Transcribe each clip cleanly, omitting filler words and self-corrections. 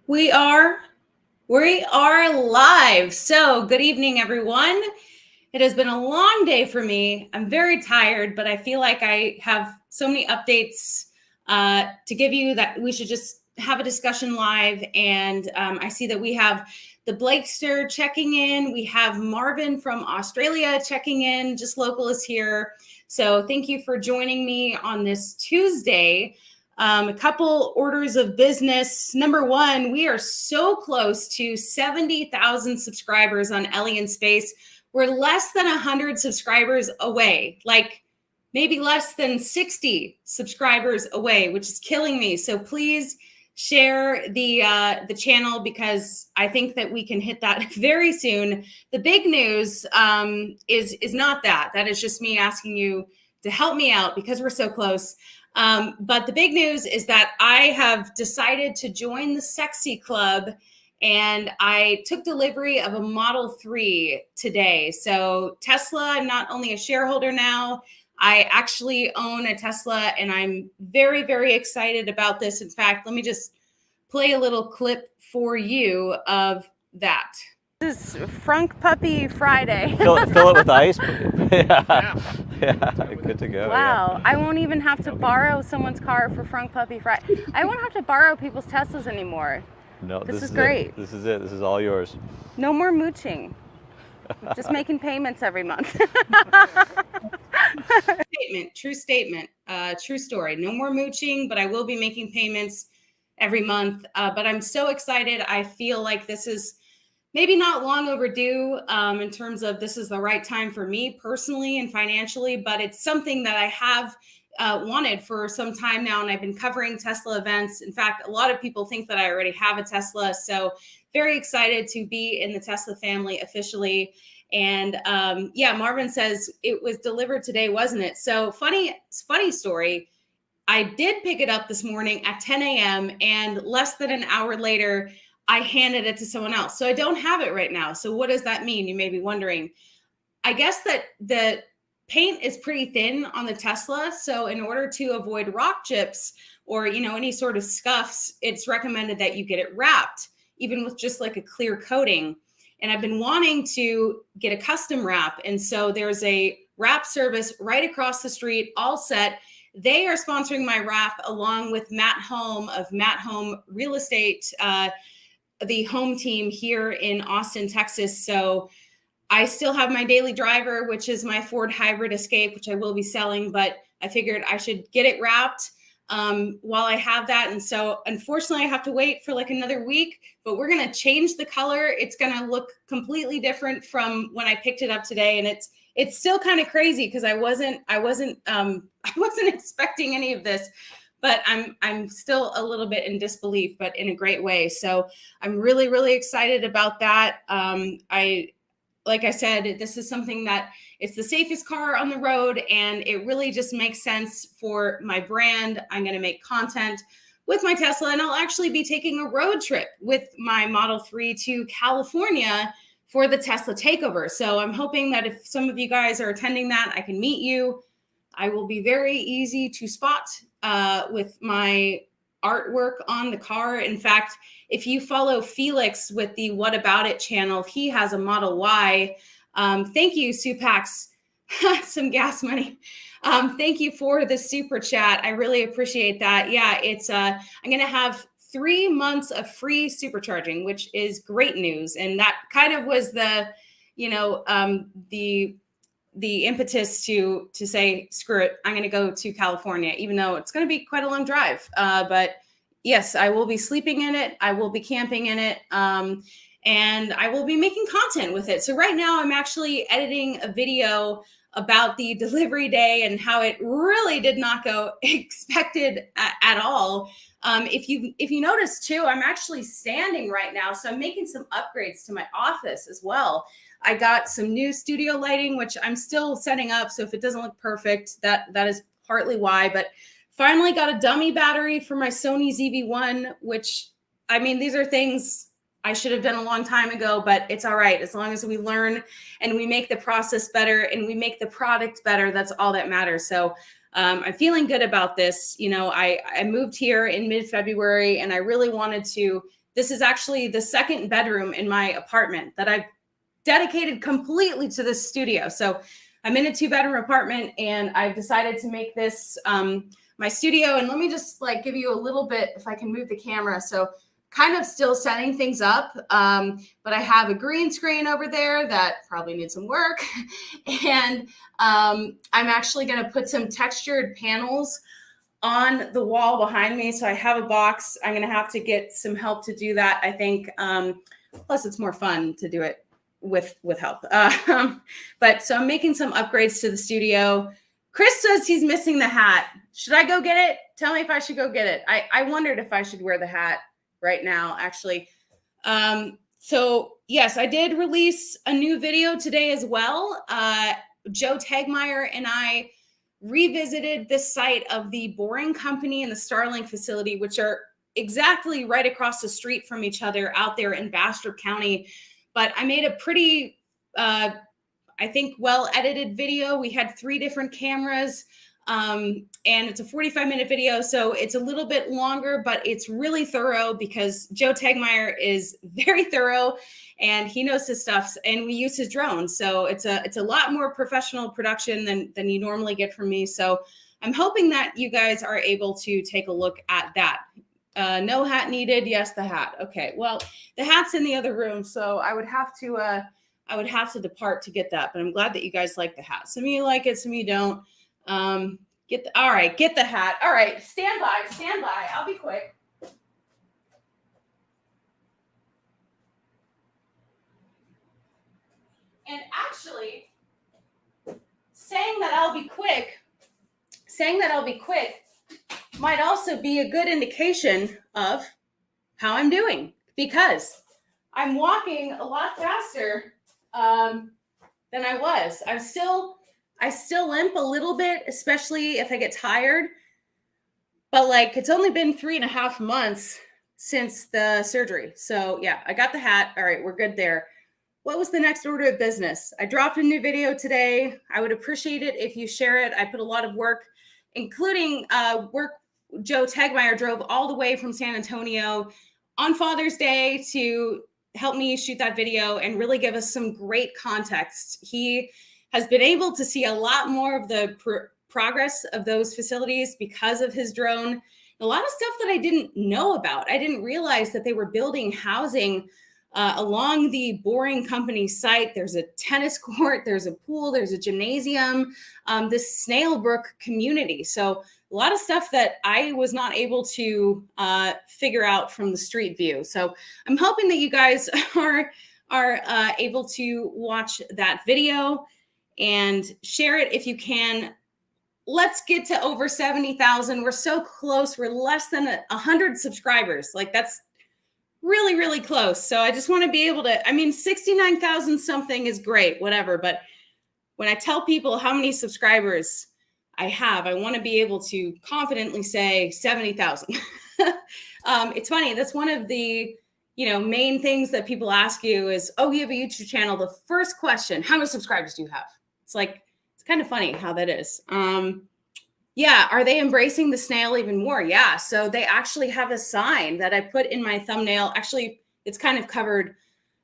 We are we are live. So, good evening, everyone. It has been a long day for me. I'm very tired, but I feel like I have so many updates to give you that we should just have a discussion live. And I see that we have the Blakester checking in. We have Marvin from Australia checking in. Just Local is here. So, thank you for joining me on this Tuesday. A couple orders of business. Number one, we are so close to 70,000 subscribers on Ellie in Space. We're less than 100 subscribers away, like maybe less than 60 subscribers away, which is killing me. So please share the channel because I think that we can hit that very soon. The big news is not that. That is just me asking you to help me out because we're so close. But the big news is that I have decided to join the Sexy Club, and I took delivery of a Model 3 today. So Tesla, I'm not only a shareholder now, I actually own a Tesla, and I'm very, very excited about this. In fact, let me just play a little clip for you of that. This is Frunk Puppy Friday. Fill it with ice. Yeah, good to go. Wow, Yeah. I won't even have to borrow someone's car for Frunk Puppy Friday. I won't have to borrow people's Teslas anymore. No, this is great. It. This is it. This is all yours. No more mooching. Just making payments every month. True statement, true story. No more mooching, but I will be making payments every month. But I'm so excited. I feel like this is maybe not long overdue in terms of this is the right time for me personally and financially, but it's something that I have wanted for some time now, and I've been covering Tesla events. In fact, a lot of people think that I already have a Tesla, so very excited to be in the Tesla family officially. And yeah, Marvin says it was delivered today, wasn't it? So funny story. I did pick it up this morning at 10 a.m. and less than an hour later, I handed it to someone else. So I don't have it right now. So what does that mean? You may be wondering. I guess that the paint is pretty thin on the Tesla. So in order to avoid rock chips or, any sort of scuffs, it's recommended that you get it wrapped, even with just like a clear coating. And I've been wanting to get a custom wrap. And so there's a wrap service right across the street, all set. They are sponsoring my wrap along with Matt Home of Matt Home Real Estate, the home team here in Austin, Texas. So I still have my daily driver, which is my Ford Hybrid Escape, which I will be selling, but I figured I should get it wrapped while I have that. And so unfortunately I have to wait for like another week, but we're going to change the color. It's going to look completely different from when I picked it up today. And it's still kind of crazy because I wasn't expecting any of this. But I'm still a little bit in disbelief, but in a great way. So I'm really, really excited about that. Like I said, this is something that it's the safest car on the road, and it really just makes sense for my brand. I'm going to make content with my Tesla, and I'll actually be taking a road trip with my Model 3 to California for the Tesla takeover. So I'm hoping that if some of you guys are attending that, I can meet you. I will be very easy to spot with my artwork on the car. In fact, if you follow Felix with the What About It channel, he has a Model Y. Thank you, Supax, some gas money. Thank you for the super chat. I really appreciate that. Yeah, it's I'm going to have 3 months of free supercharging, which is great news. And that kind of was the impetus to say, screw it, I'm going to go to California, even though it's going to be quite a long drive. But yes, I will be sleeping in it. I will be camping in it. And I will be making content with it. So right now I'm actually editing a video about the delivery day and how it really did not go expected at all. If you notice too, I'm actually standing right now. So I'm making some upgrades to my office as well. I got some new studio lighting, which I'm still setting up. So if it doesn't look perfect, that is partly why. But finally got a dummy battery for my Sony ZV-1, which, I mean, these are things I should have done a long time ago, but it's all right. As long as we learn and we make the process better and we make the product better, that's all that matters. So I'm feeling good about this. I moved here in mid-February, and I really wanted to This is actually the second bedroom in my apartment that I've dedicated completely to this studio. So I'm in a 2-bedroom apartment, and I've decided to make this my studio. And let me just like give you a little bit, if I can move the camera. So kind of still setting things up, but I have a green screen over there that probably needs some work. And I'm actually going to put some textured panels on the wall behind me. So I have a box. I'm going to have to get some help to do that, I think. Plus, it's more fun to do it with help. But so I'm making some upgrades to the studio. Chris says he's missing the hat. Should I go get it? Tell me if I should go get it. I wondered if I should wear the hat right now, actually. So yes, I did release a new video today as well. Joe Tegmeyer and I revisited this site of the Boring Company and the Starlink facility, which are exactly right across the street from each other out there in Bastrop County. But I made a pretty, I think, well-edited video. We had 3 different cameras, and it's a 45-minute video, so it's a little bit longer, but it's really thorough because Joe Tegmeyer is very thorough, and he knows his stuff, and we use his drone. So it's a lot more professional production than you normally get from me. So I'm hoping that you guys are able to take a look at that. No hat needed. Yes, the hat. Okay. Well, the hat's in the other room, so I would have to depart to get that. But I'm glad that you guys like the hat. Some of you like it, some of you don't. All right, get the hat. All right, stand by. I'll be quick. And actually, saying that I'll be quick might also be a good indication of how I'm doing, because I'm walking a lot faster than I was. I still limp a little bit, especially if I get tired. But like, it's only been 3.5 months since the surgery. So yeah, I got the hat. All right, we're good there. What was the next order of business? I dropped a new video today. I would appreciate it if you share it. I put a lot of work, including work. Joe Tegmeyer drove all the way from San Antonio on Father's Day to help me shoot that video and really give us some great context. He has been able to see a lot more of the progress of those facilities because of his drone. A lot of stuff that I didn't know about. I didn't realize that they were building housing along the Boring Company site. There's a tennis court, there's a pool, there's a gymnasium, this Snailbrook community. So a lot of stuff that I was not able to figure out from the street view. So I'm hoping that you guys are able to watch that video and share it if you can. Let's get to over 70,000. We're so close. We're less than 100 subscribers. Like, that's really, really close. So I just want to be able to, 69,000 something is great, whatever. But when I tell people how many subscribers I have, I want to be able to confidently say 70,000. It's funny. That's one of the, main things that people ask you is, oh, you have a YouTube channel. The first question, how many subscribers do you have? It's like, it's kind of funny how that is. Yeah. Are they embracing the snail even more? Yeah. So they actually have a sign that I put in my thumbnail. Actually, it's kind of covered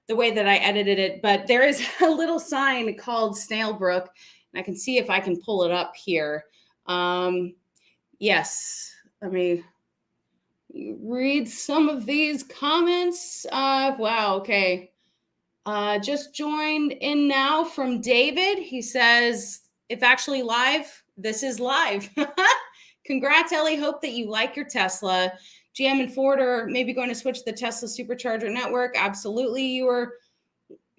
the way that I edited it, but there is a little sign called Snailbrook, and I can see if I can pull it up here. Yes. Let me read some of these comments. Wow. Okay. Just joined in now from David. He says, if actually live, this is live. Congrats, Ellie. Hope that you like your Tesla. GM and Ford are maybe going to switch to the Tesla Supercharger network. Absolutely. You were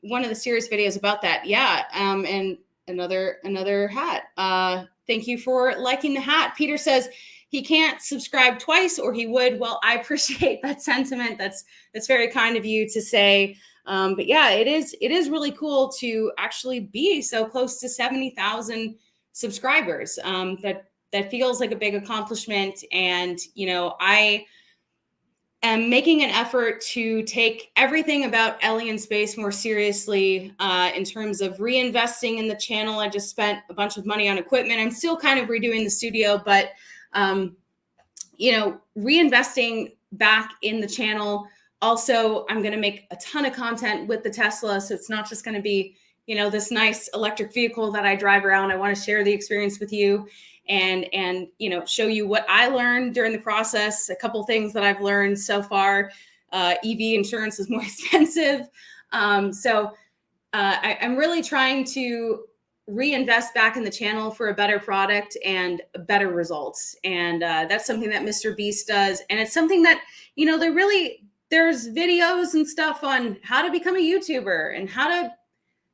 one of the serious videos about that. Yeah. And another hat. Thank you for liking the hat. Peter says he can't subscribe twice, or he would. Well, I appreciate that sentiment. That's very kind of you to say. But yeah, it is really cool to actually be so close to 70,000 subscribers. That feels like a big accomplishment. And, I am making an effort to take everything about Ellie in Space more seriously in terms of reinvesting in the channel. I just spent a bunch of money on equipment. I'm still kind of redoing the studio, but, reinvesting back in the channel Also, I'm going to make a ton of content with the Tesla. So it's not just going to be, this nice electric vehicle that I drive around. I want to share the experience with you and show you what I learned during the process. A couple things that I've learned so far. EV insurance is more expensive. I'm really trying to reinvest back in the channel for a better product and better results. And that's something that Mr. Beast does. And it's something that, there's videos and stuff on how to become a YouTuber and how to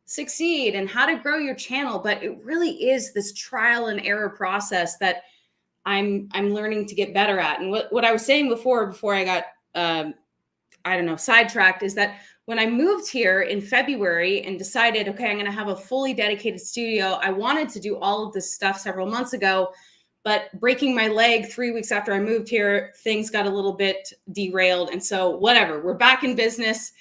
succeed and how to grow your channel. But it really is this trial and error process that I'm learning to get better at. And what I was saying before I got, sidetracked, is that when I moved here in February and decided, okay, I'm going to have a fully dedicated studio, I wanted to do all of this stuff several months ago, but breaking my leg 3 weeks after I moved here, things got a little bit derailed. And so whatever, we're back in business.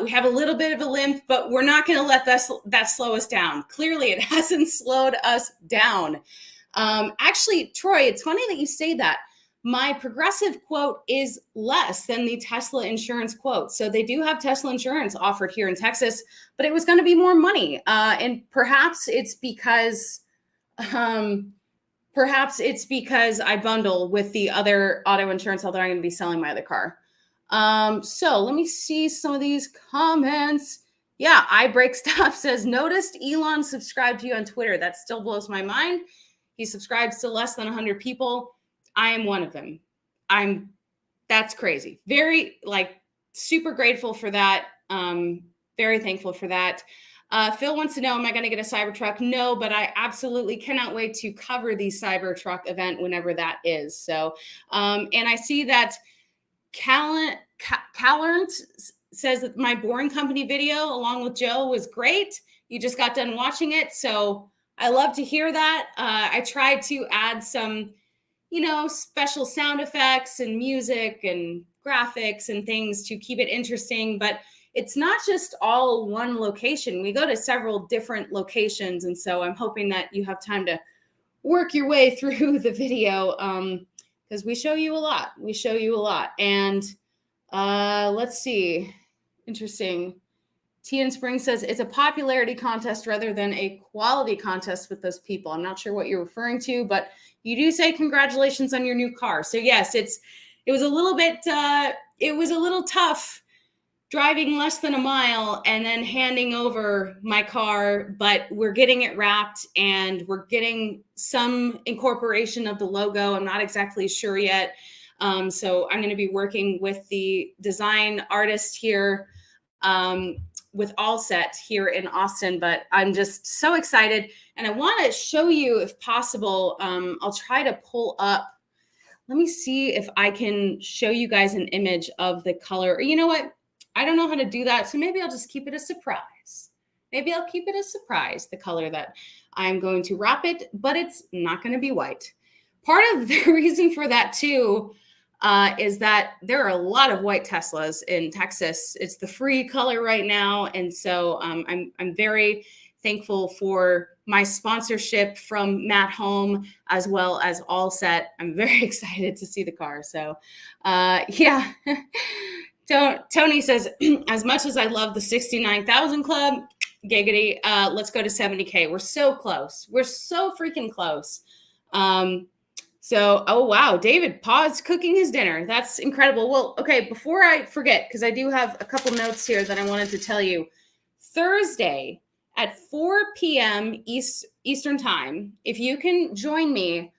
We have a little bit of a limp, but we're not going to let that slow us down. Clearly, it hasn't slowed us down. Actually, Troy, it's funny that you say that. My Progressive quote is less than the Tesla insurance quote. So they do have Tesla insurance offered here in Texas, but it was going to be more money. And perhaps it's because I bundle with the other auto insurance, although I'm going to be selling my other car. So let me see some of these comments. Yeah, I break stuff says, noticed Elon subscribed to you on Twitter. That still blows my mind. He subscribes to less than 100 people. I am one of them. That's crazy. Very super grateful for that. Very thankful for that. Phil wants to know, am I going to get a Cybertruck? No, but I absolutely cannot wait to cover the Cybertruck event whenever that is. So, and I see that Callent says that my Boring Company video along with Joe was great. You just got done watching it. So I love to hear that. I tried to add some special sound effects and music and graphics and things to keep it interesting, but it's not just all one location. We go to several different locations. And so I'm hoping that you have time to work your way through the video because we show you a lot. And let's see. Interesting. Tian Spring says it's a popularity contest rather than a quality contest with those people. I'm not sure what you're referring to, but you do say congratulations on your new car. So yes, it was a little tough driving less than a mile and then handing over my car, but we're getting it wrapped and we're getting some incorporation of the logo. I'm not exactly sure yet. So I'm going to be working with the design artist here, with All Set here in Austin, but I'm just so excited. And I want to show you, if possible, I'll try to pull up. Let me see if I can show you guys an image of the color. Or you know what? I don't know how to do that. So maybe I'll just keep it a surprise. The color that I'm going to wrap it, but it's not going to be white. Part of the reason for that too is that there are a lot of white Teslas in Texas. It's the free color right now. And so I'm very thankful for my sponsorship from Matt Home as well as All Set. I'm very excited to see the car. So yeah. Tony says, as much as I love the 69,000 club, giggity, let's go to 70K. We're so close. We're so freaking close. So, oh, wow. David paused cooking his dinner. That's incredible. Well, okay, before I forget, because I do have a couple notes here that I wanted to tell you. Thursday at 4 p.m. Eastern time, if you can join me,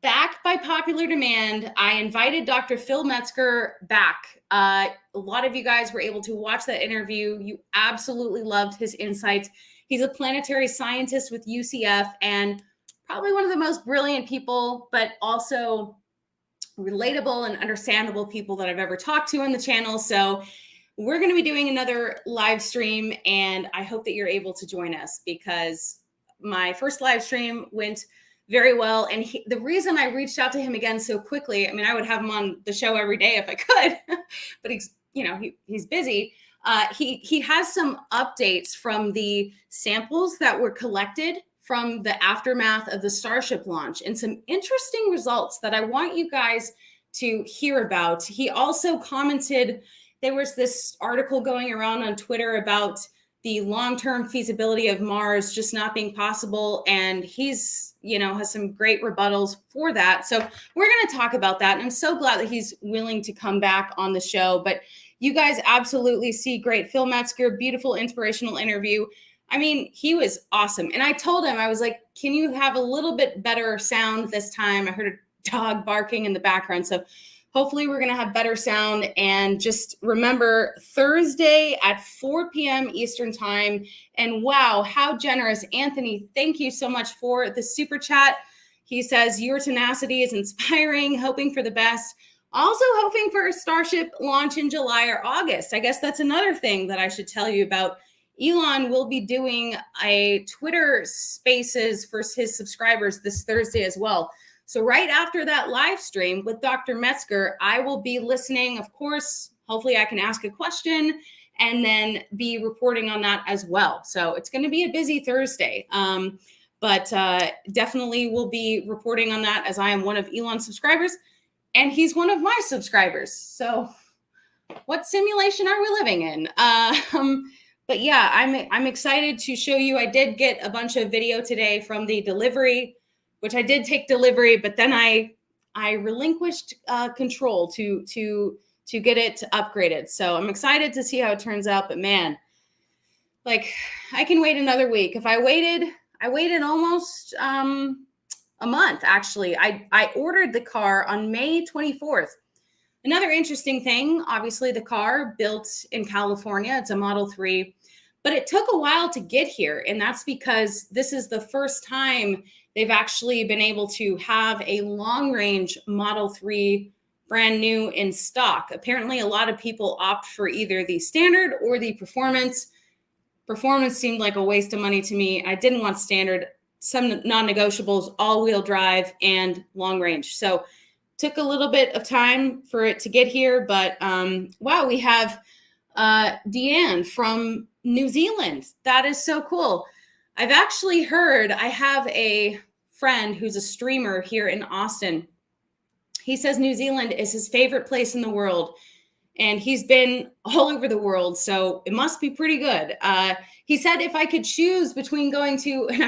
back by popular demand, I invited Dr. Phil Metzger back. A lot of you guys were able to watch that interview. You absolutely loved his insights. He's a planetary scientist with UCF and probably one of the most brilliant people, but also relatable and understandable people that I've ever talked to on the channel. So we're going to be doing another live stream, and I hope that you're able to join us because my first live stream went very well. And the reason I reached out to him again so quickly, I mean, I would have him on the show every day if I could, but he's busy. He has some updates from the samples that were collected from the aftermath of the Starship launch and some interesting results that I want you guys to hear about. He also commented there was this article going around on Twitter about the long-term feasibility of Mars just not being possible. And he's, has some great rebuttals for that. So we're going to talk about that. And I'm so glad that he's willing to come back on the show. But you guys absolutely see great Phil Metzger, beautiful, inspirational interview. I mean, he was awesome. And I told him, I was like, can you have a little bit better sound this time? I heard a dog barking in the background. So hopefully we're going to have better sound. And just remember, Thursday at 4 p.m. Eastern time. And wow, how generous. Anthony, thank you so much for the super chat. He says, your tenacity is inspiring, hoping for the best. Also hoping for a Starship launch in July or August. I guess that's another thing that I should tell you about. Elon will be doing a Twitter Spaces for his subscribers this Thursday as well. So right after that live stream with Dr. Metzger, I will be listening. Of course, hopefully I can ask a question and then be reporting on that as well. So it's going to be a busy Thursday, but definitely will be reporting on that as I am one of Elon's subscribers and he's one of my subscribers. So what simulation are we living in? But yeah, I'm excited to show you. I did get a bunch of video today from the delivery, which I did take delivery, but then I relinquished control to get it upgraded. So I'm excited to see how it turns out. But man, like I can wait another week. If I waited almost a month actually. I ordered the car on May 24th. Another interesting thing, obviously the car built in California, it's a Model 3, but it took a while to get here. And that's because this is the first time they've actually been able to have a long range Model 3 brand new in stock. Apparently a lot of people opt for either the standard or the performance. Performance seemed like a waste of money to me. I didn't want standard, some non-negotiables, all-wheel drive and long range. So took a little bit of time for it to get here, but wow, we have Deanne from New Zealand. That is so cool. I've actually heard, I have a friend who's a streamer here in Austin. He says New Zealand is his favorite place in the world, and he's been all over the world, so it must be pretty good. He said if I could choose between going to, and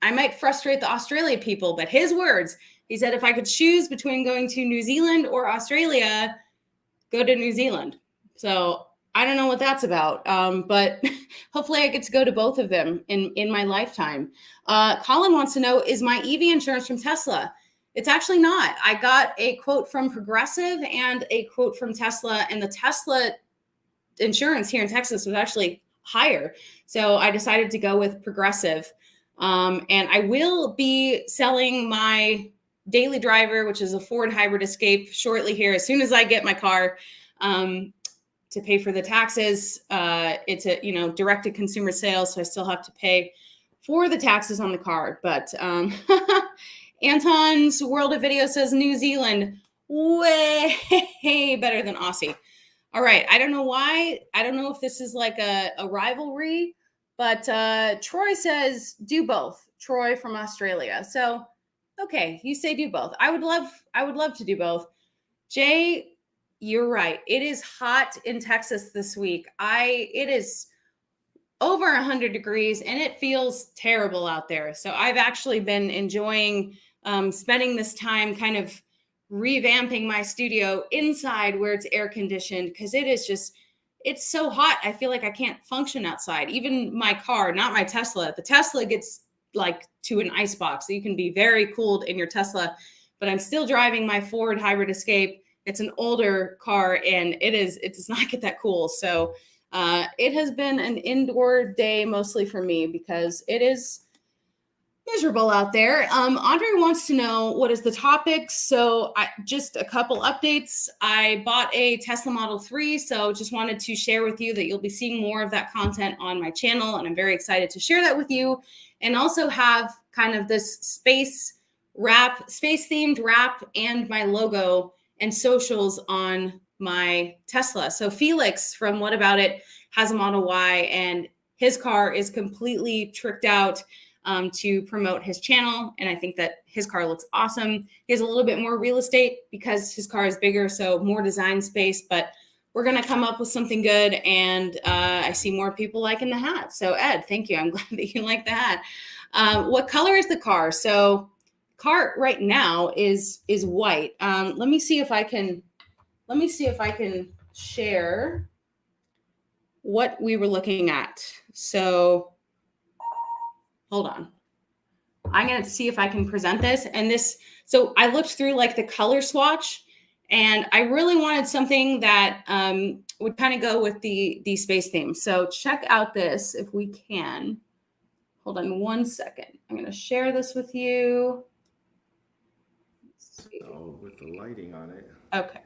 I might frustrate the Australia people, but his words, he said, if I could choose between going to New Zealand or Australia, go to New Zealand. So I don't know what that's about, but hopefully I get to go to both of them in my lifetime. Colin wants to know, is my EV insurance from Tesla? It's actually not. I got a quote from Progressive and a quote from Tesla, and the Tesla insurance here in Texas was actually higher. So I decided to go with Progressive. And I will be selling my daily driver, which is a Ford Hybrid Escape, shortly here. As soon as I get my car to pay for the taxes, it's a direct to consumer sales, so I still have to pay for the taxes on the car. But Anton's World of Video says New Zealand, way better than Aussie. All right, I don't know why. I don't know if this is like a rivalry, but Troy says do both. Troy from Australia. So okay, you say do both. I would love to do both. Jay, you're right. It is hot in Texas this week. It is over 100 degrees and it feels terrible out there. So I've actually been enjoying spending this time kind of revamping my studio inside where it's air conditioned, because it's so hot. I feel like I can't function outside. Even my car, not my Tesla. The Tesla gets like to an ice box. So you can be very cooled in your Tesla, but I'm still driving my Ford Hybrid Escape. It's an older car and it does not get that cool. So it has been an indoor day mostly for me because it is miserable out there. Andre wants to know what is the topic. So just a couple updates. I bought a Tesla Model 3. So just wanted to share with you that you'll be seeing more of that content on my channel. And I'm very excited to share that with you. And also have kind of this space themed wrap and my logo and socials on my Tesla. So Felix from What About It has a Model Y and his car is completely tricked out to promote his channel. And I think that his car looks awesome. He has a little bit more real estate because his car is bigger, so more design space, but we're going to come up with something good. And I see more people liking the hat. So Ed, thank you. I'm glad that you like the hat. What color is the car? So car right now is white. Let me see if I can share what we were looking at. So hold on. I'm going to see if I can present this. And this, so I looked through like the color swatch, and I really wanted something that would kind of go with the space theme. So check out this if we can. Hold on one second. I'm going to share this with you. Oh, with the lighting on it. Okay.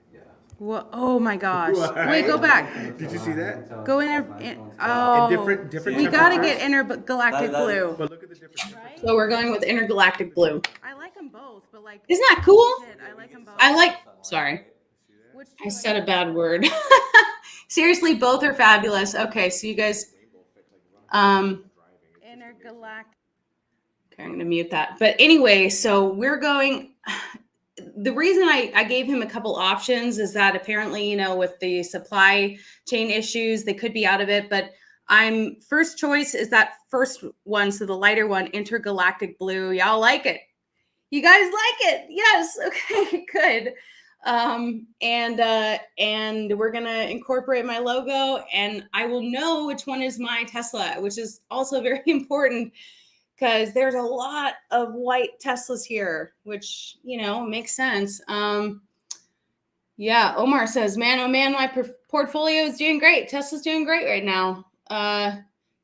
Well, oh my gosh. Right. Wait, go back. Did you see that? Go And different we got to get temperatures. intergalactic blue. But look at the different. Right? So we're going with intergalactic blue. I like them both, but like. Isn't that cool? I like them both. Sorry. I said a bad word. Seriously, both are fabulous. Okay, so you guys, Intergalactic. okay, I'm going to mute that. But anyway, so we're going, the reason I gave him a couple options is that apparently, with the supply chain issues, they could be out of it. But first choice is that first one. So the lighter one, intergalactic blue. Y'all like it? You guys like it? Yes. Okay, good. And we're going to incorporate my logo, and I will know which one is my Tesla, which is also very important, because there's a lot of white Teslas here, which, makes sense. Yeah, Omar says, man, oh man, my portfolio is doing great. Tesla's doing great right now.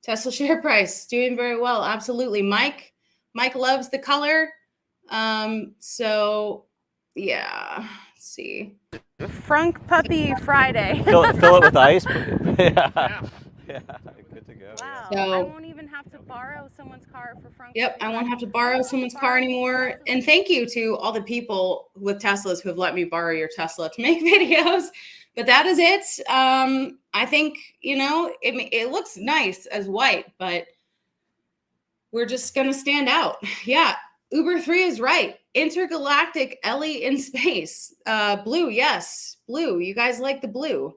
Tesla share price doing very well. Absolutely. Mike loves the color. So yeah, let's see. Frunk Puppy Friday. Fill it with ice. Yeah. Yeah. Good to go. Wow. So, I won't even have to borrow someone's car for Frunk. Yep, I won't have to borrow someone's car anymore. And thank you to all the people with Teslas who have let me borrow your Tesla to make videos. But that is it. I think, it looks nice as white, but we're just going to stand out. Yeah, Uber 3 is right. Intergalactic Ellie in space. Blue, yes. Blue. You guys like the blue.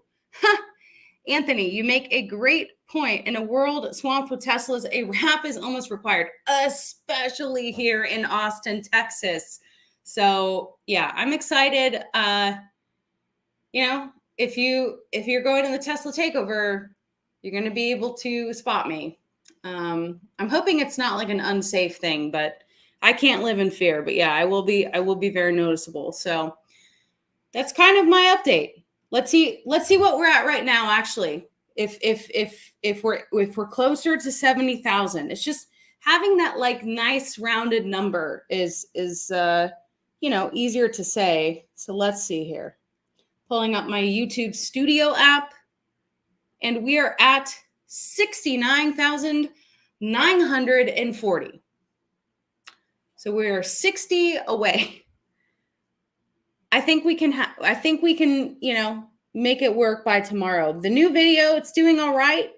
Anthony, you make a great point. In a world swamped with Teslas, a wrap is almost required, especially here in Austin, Texas. So yeah, I'm excited. If you're going to the Tesla takeover, you're going to be able to spot me. I'm hoping it's not like an unsafe thing, but I can't live in fear. But yeah, I will be very noticeable. So that's kind of my update. Let's see what we're at right now. Actually, if we're closer to 70,000, it's just having that like nice rounded number is easier to say. So let's see here. Pulling up my YouTube Studio app, and we are at 69,940. So we're 60 away. I think we can, make it work by tomorrow. The new video, it's doing all right.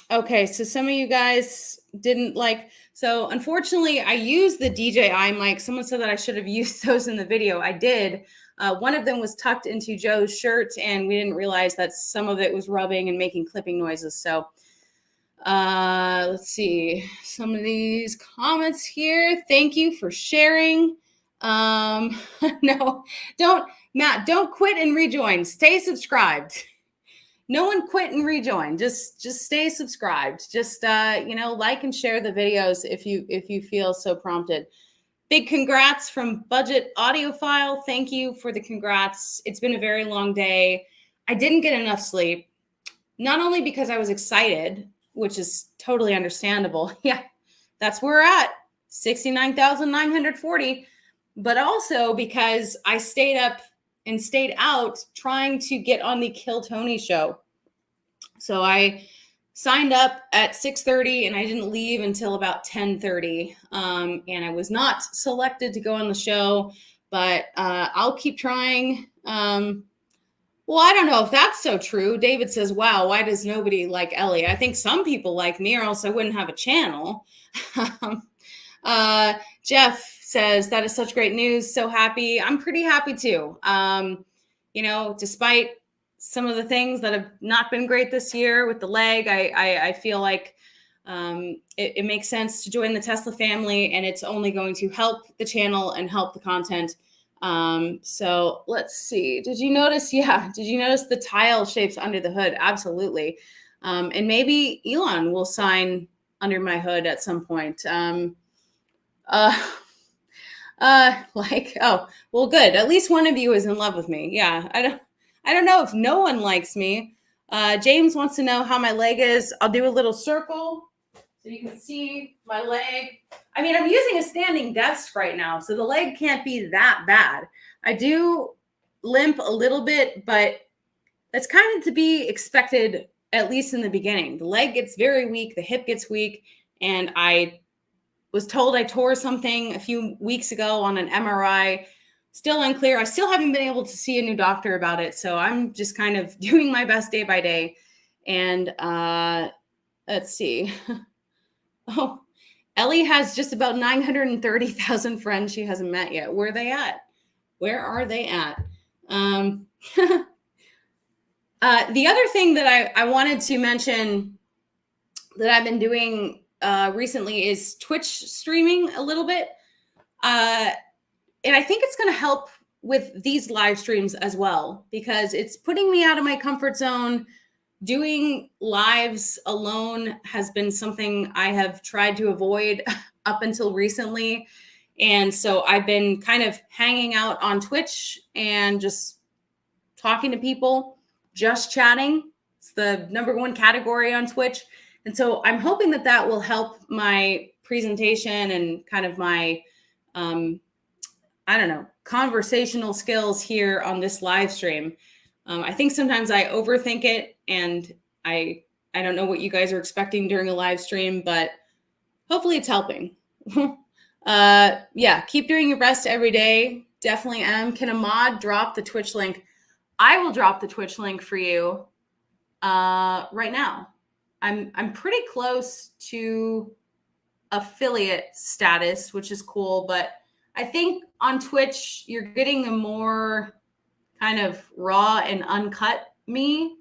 Okay, so some of you guys didn't like, so unfortunately I used the DJI mic. Someone said that I should have used those in the video. I did. One of them was tucked into Joe's shirt, and we didn't realize that some of it was rubbing and making clipping noises. So let's see some of these comments here. Thank you for sharing. No, Matt, don't quit and rejoin. Stay subscribed. No one quit and rejoin. Just stay subscribed. Just like and share the videos if you feel so prompted. Big congrats from Budget Audiophile. Thank you for the congrats. It's been a very long day. I didn't get enough sleep, not only because I was excited, which is totally understandable. Yeah, that's where we're at, 69,940. But also because I stayed up and stayed out trying to get on the Kill Tony show. So I signed up at 6:30 and I didn't leave until about 10:30. And I was not selected to go on the show, but I'll keep trying. Well, I don't know if that's so true. David says, wow, why does nobody like Ellie? I think some people like me, or else I wouldn't have a channel. Jeff says, that is such great news. So happy. I'm pretty happy too. Despite some of the things that have not been great this year with the leg. I feel like it makes sense to join the Tesla family, and it's only going to help the channel and help the content. So let's see. Did you notice? Yeah. Did you notice the tile shapes under the hood? Absolutely. And maybe Elon will sign under my hood at some point. Like, oh, well, good. At least one of you is in love with me. Yeah. I don't know if no one likes me. James wants to know how my leg is. I'll do a little circle so you can see my leg. I mean, I'm using a standing desk right now, so the leg can't be that bad. I do limp a little bit, but that's kind of to be expected, at least in the beginning. The leg gets very weak, the hip gets weak, and I was told I tore something a few weeks ago on an MRI. Still unclear. I still haven't been able to see a new doctor about it, so I'm just kind of doing my best day by day. And let's see. Oh, Ellie has just about 930,000 friends she hasn't met yet. Where are they at? Where are they at? The other thing that I wanted to mention that I've been doing recently is Twitch streaming a little bit. And I think it's going to help with these live streams as well, because it's putting me out of my comfort zone. Doing lives alone has been something I have tried to avoid up until recently. And so I've been kind of hanging out on Twitch and just talking to people, just chatting. It's the #1 category on Twitch. And so I'm hoping that that will help my presentation and kind of my, I don't know, conversational skills here on this live stream. I think sometimes I overthink it, and I don't know what you guys are expecting during a live stream, but hopefully it's helping. Yeah, keep doing your best every day. Definitely am. Can a mod drop the Twitch link? I will drop the Twitch link for you right now. I'm pretty close to affiliate status, which is cool, but I think on Twitch you're getting a more kind of raw and uncut me,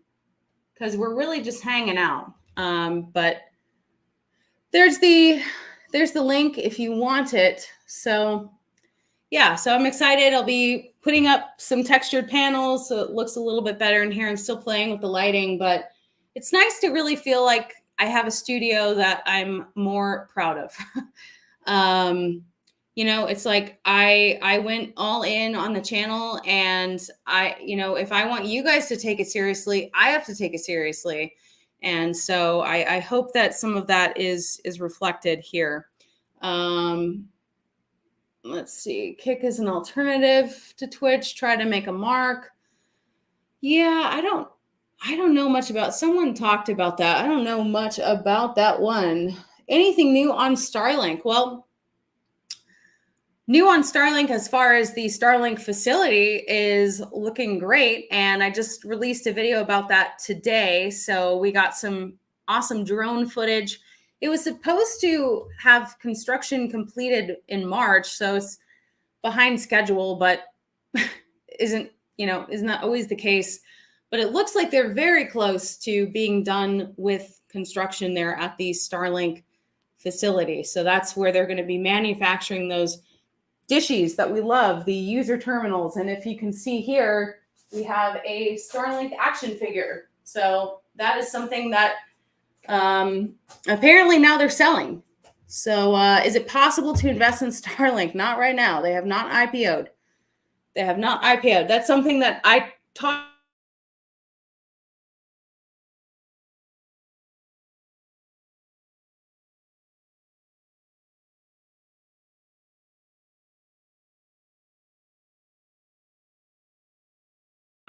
because we're really just hanging out. But there's the link if you want it. So yeah, so I'm excited. I'll be putting up some textured panels so it looks a little bit better in here. I'm still playing with the lighting, but it's nice to really feel like I have a studio that I'm more proud of. You know, it's like I went all in on the channel, and if I want you guys to take it seriously, I have to take it seriously. And so I hope that some of that is reflected here. Let's see. Kick is an alternative to Twitch. Try to make a mark. Yeah, I don't know much about. Someone talked about that. I don't know much about that one. Anything new on Starlink? Well, new on Starlink as far as the Starlink facility is looking great. And I just released a video about that today. So we got some awesome drone footage. It was supposed to have construction completed in March. So it's behind schedule, but isn't that always the case? But it looks like they're very close to being done with construction there at the Starlink facility. So that's where they're going to be manufacturing those dishes that we love, the user terminals. And if you can see here, we have a Starlink action figure. So that is something that apparently now they're selling. So is it possible to invest in Starlink? Not right now. They have not IPO'd. That's something that I talked.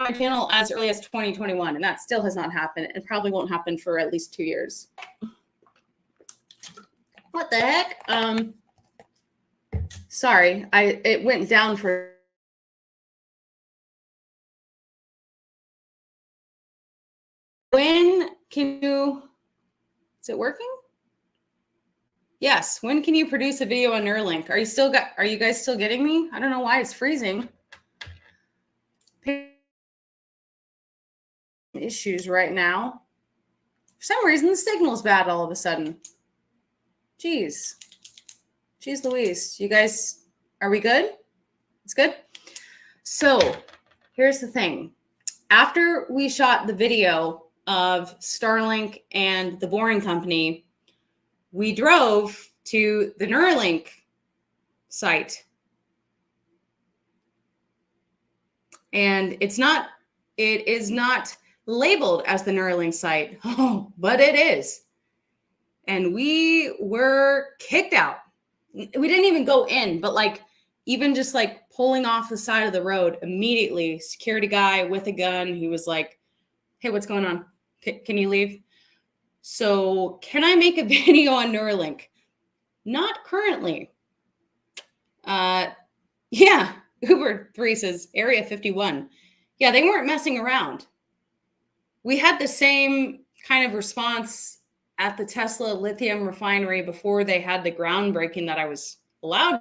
My channel as early as 2021, and that still has not happened. It probably won't happen for at least 2 years. What the heck? Sorry, it went down for. When can you? Is it working? Yes. When can you produce a video on Neuralink? Are you guys still getting me? I don't know why it's freezing. issues right now. For some reason, the signal's bad all of a sudden. Jeez. Jeez Louise. You guys, are we good? It's good? So, here's the thing. After we shot the video of Starlink and the Boring Company, we drove to the Neuralink site. And it is not labeled as the Neuralink site, but it is. And we were kicked out. We didn't even go in, but like, even just like pulling off the side of the road, immediately, security guy with a gun, he was like, hey, what's going on? Can you leave? So can I make a video on Neuralink? Not currently. Yeah, Uber 3 says Area 51. Yeah, they weren't messing around. We had the same kind of response at the Tesla lithium refinery before they had the groundbreaking that I was allowed.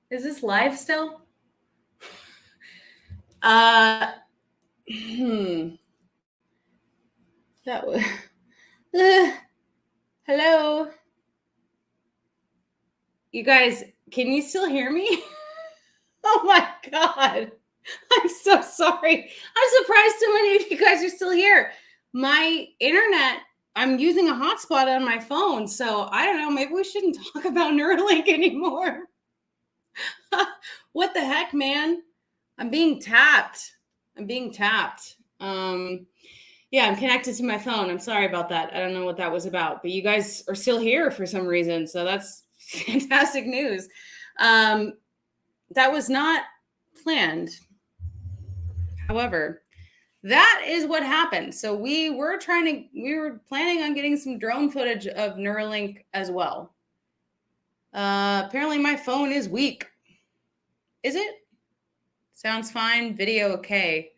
Is this live still? That was. Hello. You guys, can you still hear me? Oh my God. I'm so sorry. I'm surprised so many of you guys are still here. My internet, I'm using a hotspot on my phone. So I don't know, maybe we shouldn't talk about Neuralink anymore. What the heck, man? I'm being tapped. I'm being tapped. Yeah, I'm connected to my phone. I'm sorry about that. I don't know what that was about, but you guys are still here for some reason. So that's fantastic news. That was not planned. However, that is what happened. So we were planning on getting some drone footage of Neuralink as well. Apparently my phone is weak. Is it? Sounds fine. Video okay.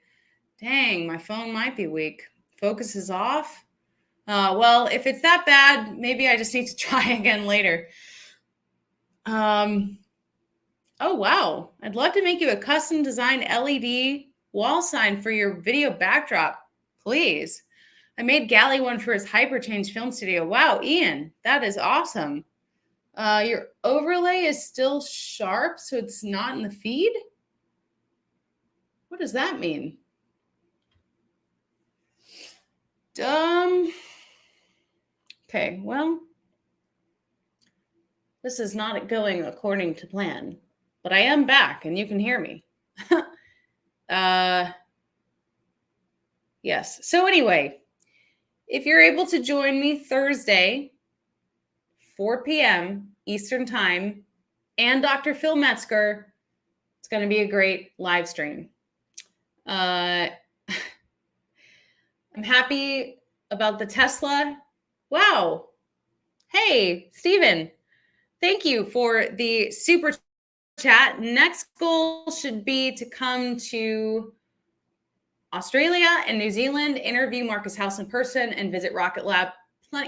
Dang, my phone might be weak. Focus is off. Well, if it's that bad, maybe I just need to try again later. Oh, wow. I'd love to make you a custom designed LED wall sign for your video backdrop. Please. I made Gally one for his Hyperchange film studio. Wow, Ian, that is awesome. Your overlay is still sharp, so it's not in the feed? What does that mean? Okay, well, this is not going according to plan, but I am back and you can hear me. Yes. So anyway, if you're able to join me Thursday, 4 p.m. Eastern Time, and Dr. Phil Metzger, it's going to be a great live stream. I'm happy about the Tesla. Wow. Hey, Steven, thank you for the super chat. Next goal should be to come to Australia and New Zealand, interview Marcus House in person, and visit Rocket Lab.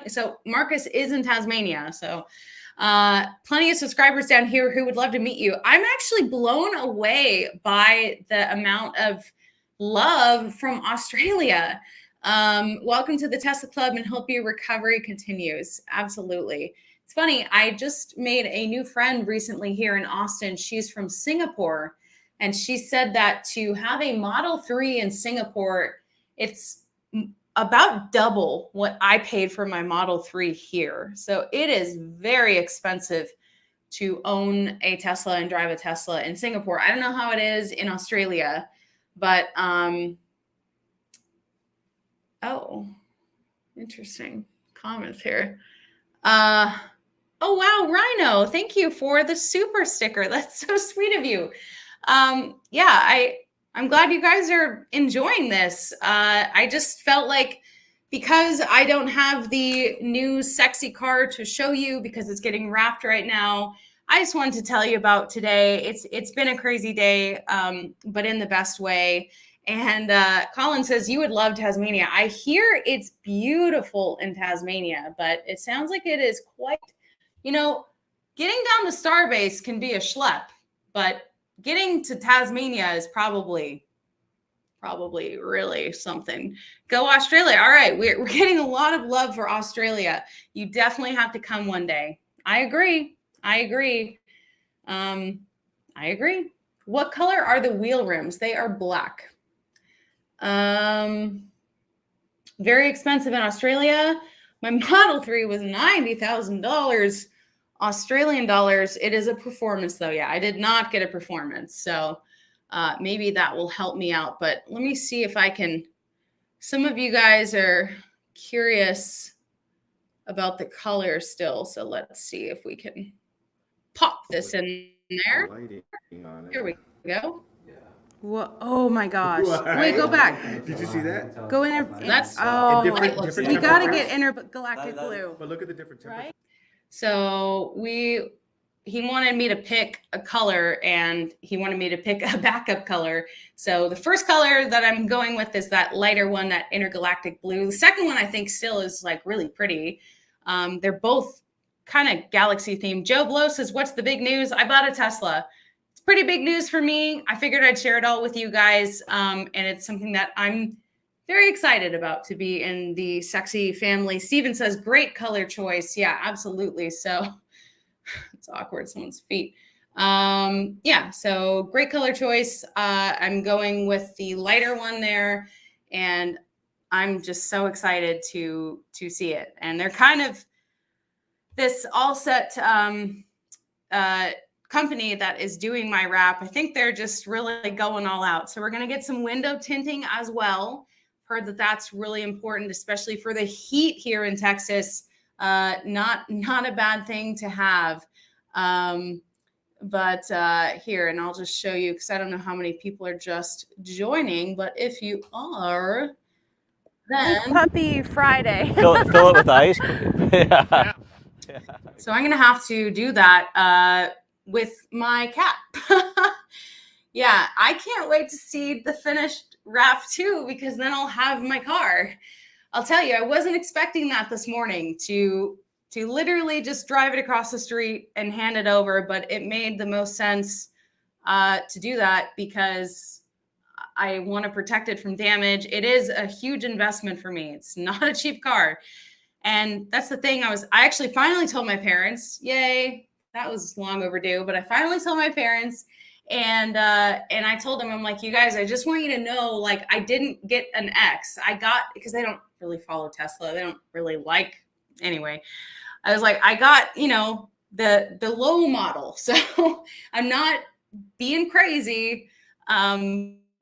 So Marcus is in Tasmania. So plenty of subscribers down here who would love to meet you. I'm actually blown away by the amount of love from Australia. Welcome to the Tesla Club and hope your recovery continues. Absolutely. It's funny. I just made a new friend recently here in Austin. She's from Singapore. And she said that to have a Model 3 in Singapore, it's about double what I paid for my Model 3 here. So it is very expensive to own a Tesla and drive a Tesla in Singapore. I don't know how it is in Australia, but oh, interesting comments here. Oh, wow, Rhino, thank you for the super sticker. That's so sweet of you. Yeah, I'm glad you guys are enjoying this. I just felt like because I don't have the new sexy car to show you because it's getting wrapped right now, I just wanted to tell you about today. It's been a crazy day, but in the best way. And Colin says you would love Tasmania. I hear it's beautiful in Tasmania, but it sounds like it is quite, getting down to Starbase can be a schlep, but getting to Tasmania is probably really something. Go Australia. All right. We're getting a lot of love for Australia. You definitely have to come one day. I agree. What color are the wheel rims? They are black. Very expensive in Australia. My Model 3 was $90,000 Australian dollars. It is a performance though. Yeah, I did not get a performance. So maybe that will help me out. But let me see if I can. Some of you guys are curious about the color still. So let's see if we can pop this in there. Here we go. Whoa, oh my gosh. What? Wait, go back. Did you see that? Go in. That's different we got to temperatures? get intergalactic blue. But look at the different temperatures. Right? So he wanted me to pick a color and he wanted me to pick a backup color. So the first color that I'm going with is that lighter one, that intergalactic blue. The second one I think still is like really pretty. They're both kind of galaxy themed. Joe Blow says, what's the big news? I bought a Tesla. It's pretty big news for me. I figured I'd share it all with you guys. And it's something that I'm very excited about to be in the sexy family. Steven says, great color choice. Yeah, absolutely. So it's awkward, someone's feet. Yeah, so great color choice. I'm going with the lighter one there, and I'm just so excited to see it. And they're kind of this all set company that is doing my wrap. I think they're just really going all out. So we're going to get some window tinting as well. Heard that that's really important, especially for the heat here in Texas. Not a bad thing to have. But here, and I'll just show you because I don't know how many people are just joining, but if you are, then Puppy Friday. Fill it with ice. Yeah. so I'm gonna have to do that with my cat. Yeah, I can't wait to see the finished wrap too, because then I'll have my car. I'll tell you, I wasn't expecting that this morning to literally just drive it across the street and hand it over, but it made the most sense to do that because I want to protect it from damage. It is a huge investment for me. It's not a cheap car. And that's the thing. I actually finally told my parents, yay, that was long overdue, but I finally told my parents and I told them, I'm like, you guys, I just want you to know, like, I didn't get an X. I got, because they don't really follow Tesla. They don't really like, anyway, I was like, I got, the low model. So I'm not being crazy.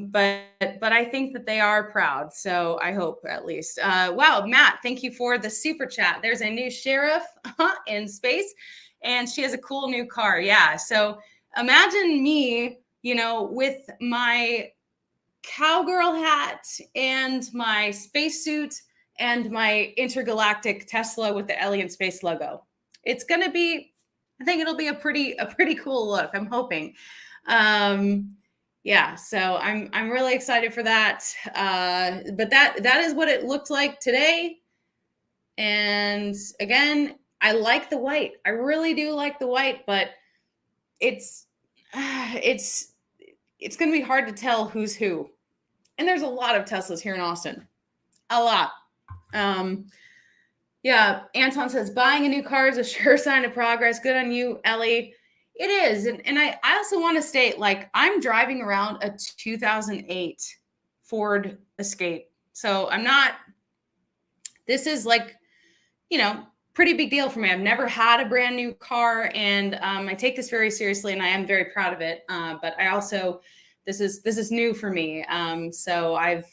But I think that they are proud. So I hope at least. Wow, Matt, thank you for the super chat. There's a new sheriff in space and she has a cool new car. Yeah. So imagine me, with my cowgirl hat and my spacesuit and my intergalactic Tesla with the Alien Space logo. It's going to be, I think it'll be a pretty cool look. I'm hoping. Yeah, so I'm really excited for that. But that is what it looked like today. And again, I like the white. I really do like the white, but it's going to be hard to tell who's who. And there's a lot of Teslas here in Austin. A lot. Yeah, Anton says buying a new car is a sure sign of progress. Good on you, Ellie. It is. And I also want to state, like, I'm driving around a 2008 Ford Escape. So this is like, pretty big deal for me. I've never had a brand new car and I take this very seriously and I am very proud of it. But I also, this is new for me. So I've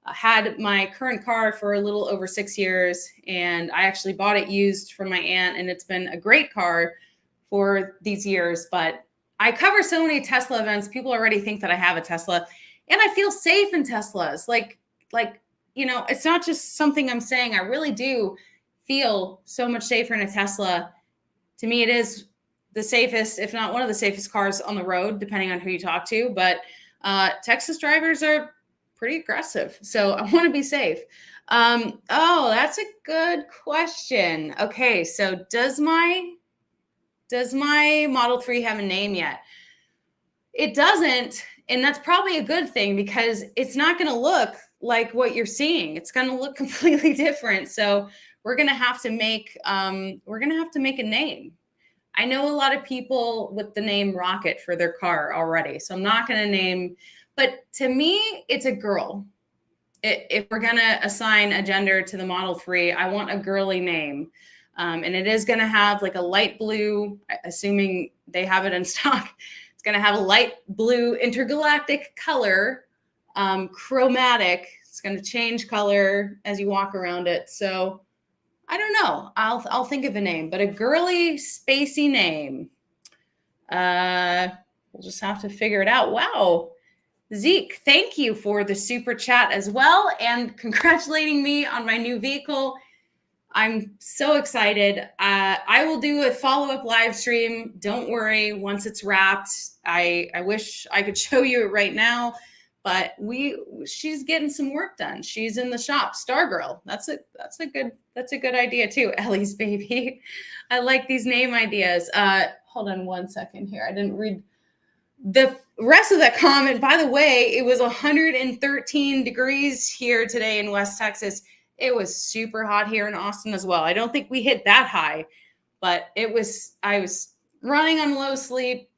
had my current car for a little over 6 years and I actually bought it used from my aunt and it's been a great car for these years, but I cover so many Tesla events. People already think that I have a Tesla and I feel safe in Teslas. Like, it's not just something I'm saying. I really do feel so much safer in a Tesla. To me, it is the safest, if not one of the safest cars on the road, depending on who you talk to. But Texas drivers are pretty aggressive. So I want to be safe. Oh, that's a good question. Okay, so does my Model 3 have a name yet? It doesn't, and that's probably a good thing because it's not going to look like what you're seeing. It's going to look completely different. So we're going to have to make a name. I know a lot of people with the name Rocket for their car already, so I'm not going to name, but to me, it's a girl. If we're going to assign a gender to the Model 3, I want a girly name. And it is going to have like a light blue, assuming they have it in stock. It's going to have a light blue intergalactic color, chromatic. It's going to change color as you walk around it. So I don't know. I'll think of a name, but a girly, spacey name. We'll just have to figure it out. Wow. Zeke, thank you for the super chat as well and congratulating me on my new vehicle. I'm so excited. I will do a follow-up live stream. Don't worry, once it's wrapped. I wish I could show you it right now, but she's getting some work done. She's in the shop. Stargirl. That's a good idea too. Ellie's baby. I like these name ideas. Hold on one second here. I didn't read the rest of that comment. By the way, it was 113 degrees here today in West Texas. It was super hot here in Austin as well. I don't think we hit that high, but I was running on low sleep,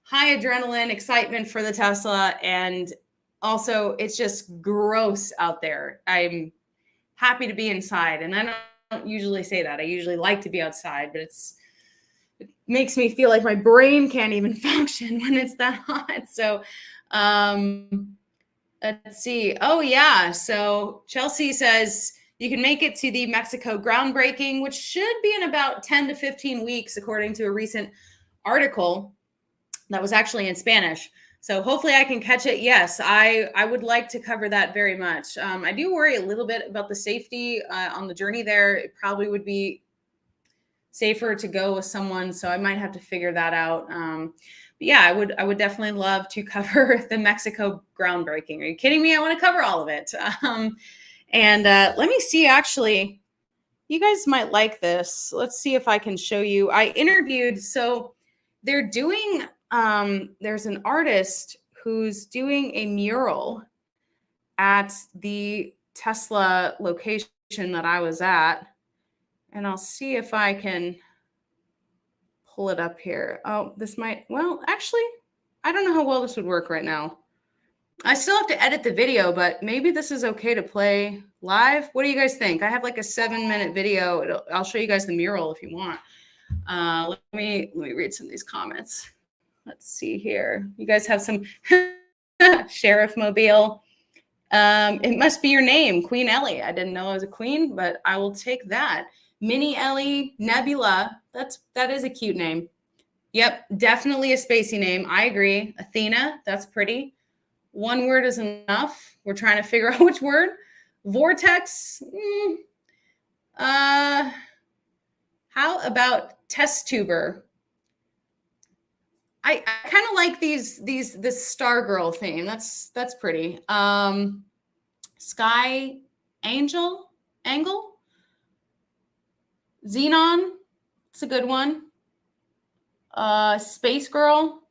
high adrenaline, excitement for the Tesla. And also it's just gross out there. I'm happy to be inside. And I don't usually say that. I usually like to be outside, but it makes me feel like my brain can't even function when it's that hot. So let's see. Oh, yeah. So Chelsea says you can make it to the Mexico groundbreaking, which should be in about 10 to 15 weeks, according to a recent article that was actually in Spanish. So hopefully I can catch it. Yes, I would like to cover that very much. I do worry a little bit about the safety on the journey there. It probably would be safer to go with someone, so I might have to figure that out. But yeah, I would definitely love to cover the Mexico groundbreaking. Are you kidding me? I want to cover all of it. And let me see, actually, you guys might like this. Let's see if I can show you. I interviewed, so they're doing, there's an artist who's doing a mural at the Tesla location that I was at. And I'll see if I can pull it up here. Oh, this might, well, actually, I don't know how well this would work right now. I still have to edit the video, but maybe this is okay to play live. What do you guys think? I have like a 7-minute video. I'll show you guys the mural if you want. Let me read some of these comments. Let's see here. You guys have some Sheriff Mobile. It must be your name, Queen Ellie. I didn't know I was a queen, but I will take that. Mini Ellie, Nebula. That is a cute name. Yep, definitely a spacey name. I agree. Athena, that's pretty. One word is enough. We're trying to figure out which word. Vortex. How about test tuber? I kind of like this Stargirl theme. That's pretty. Sky Angle. Xenon. It's a good one. Space Girl,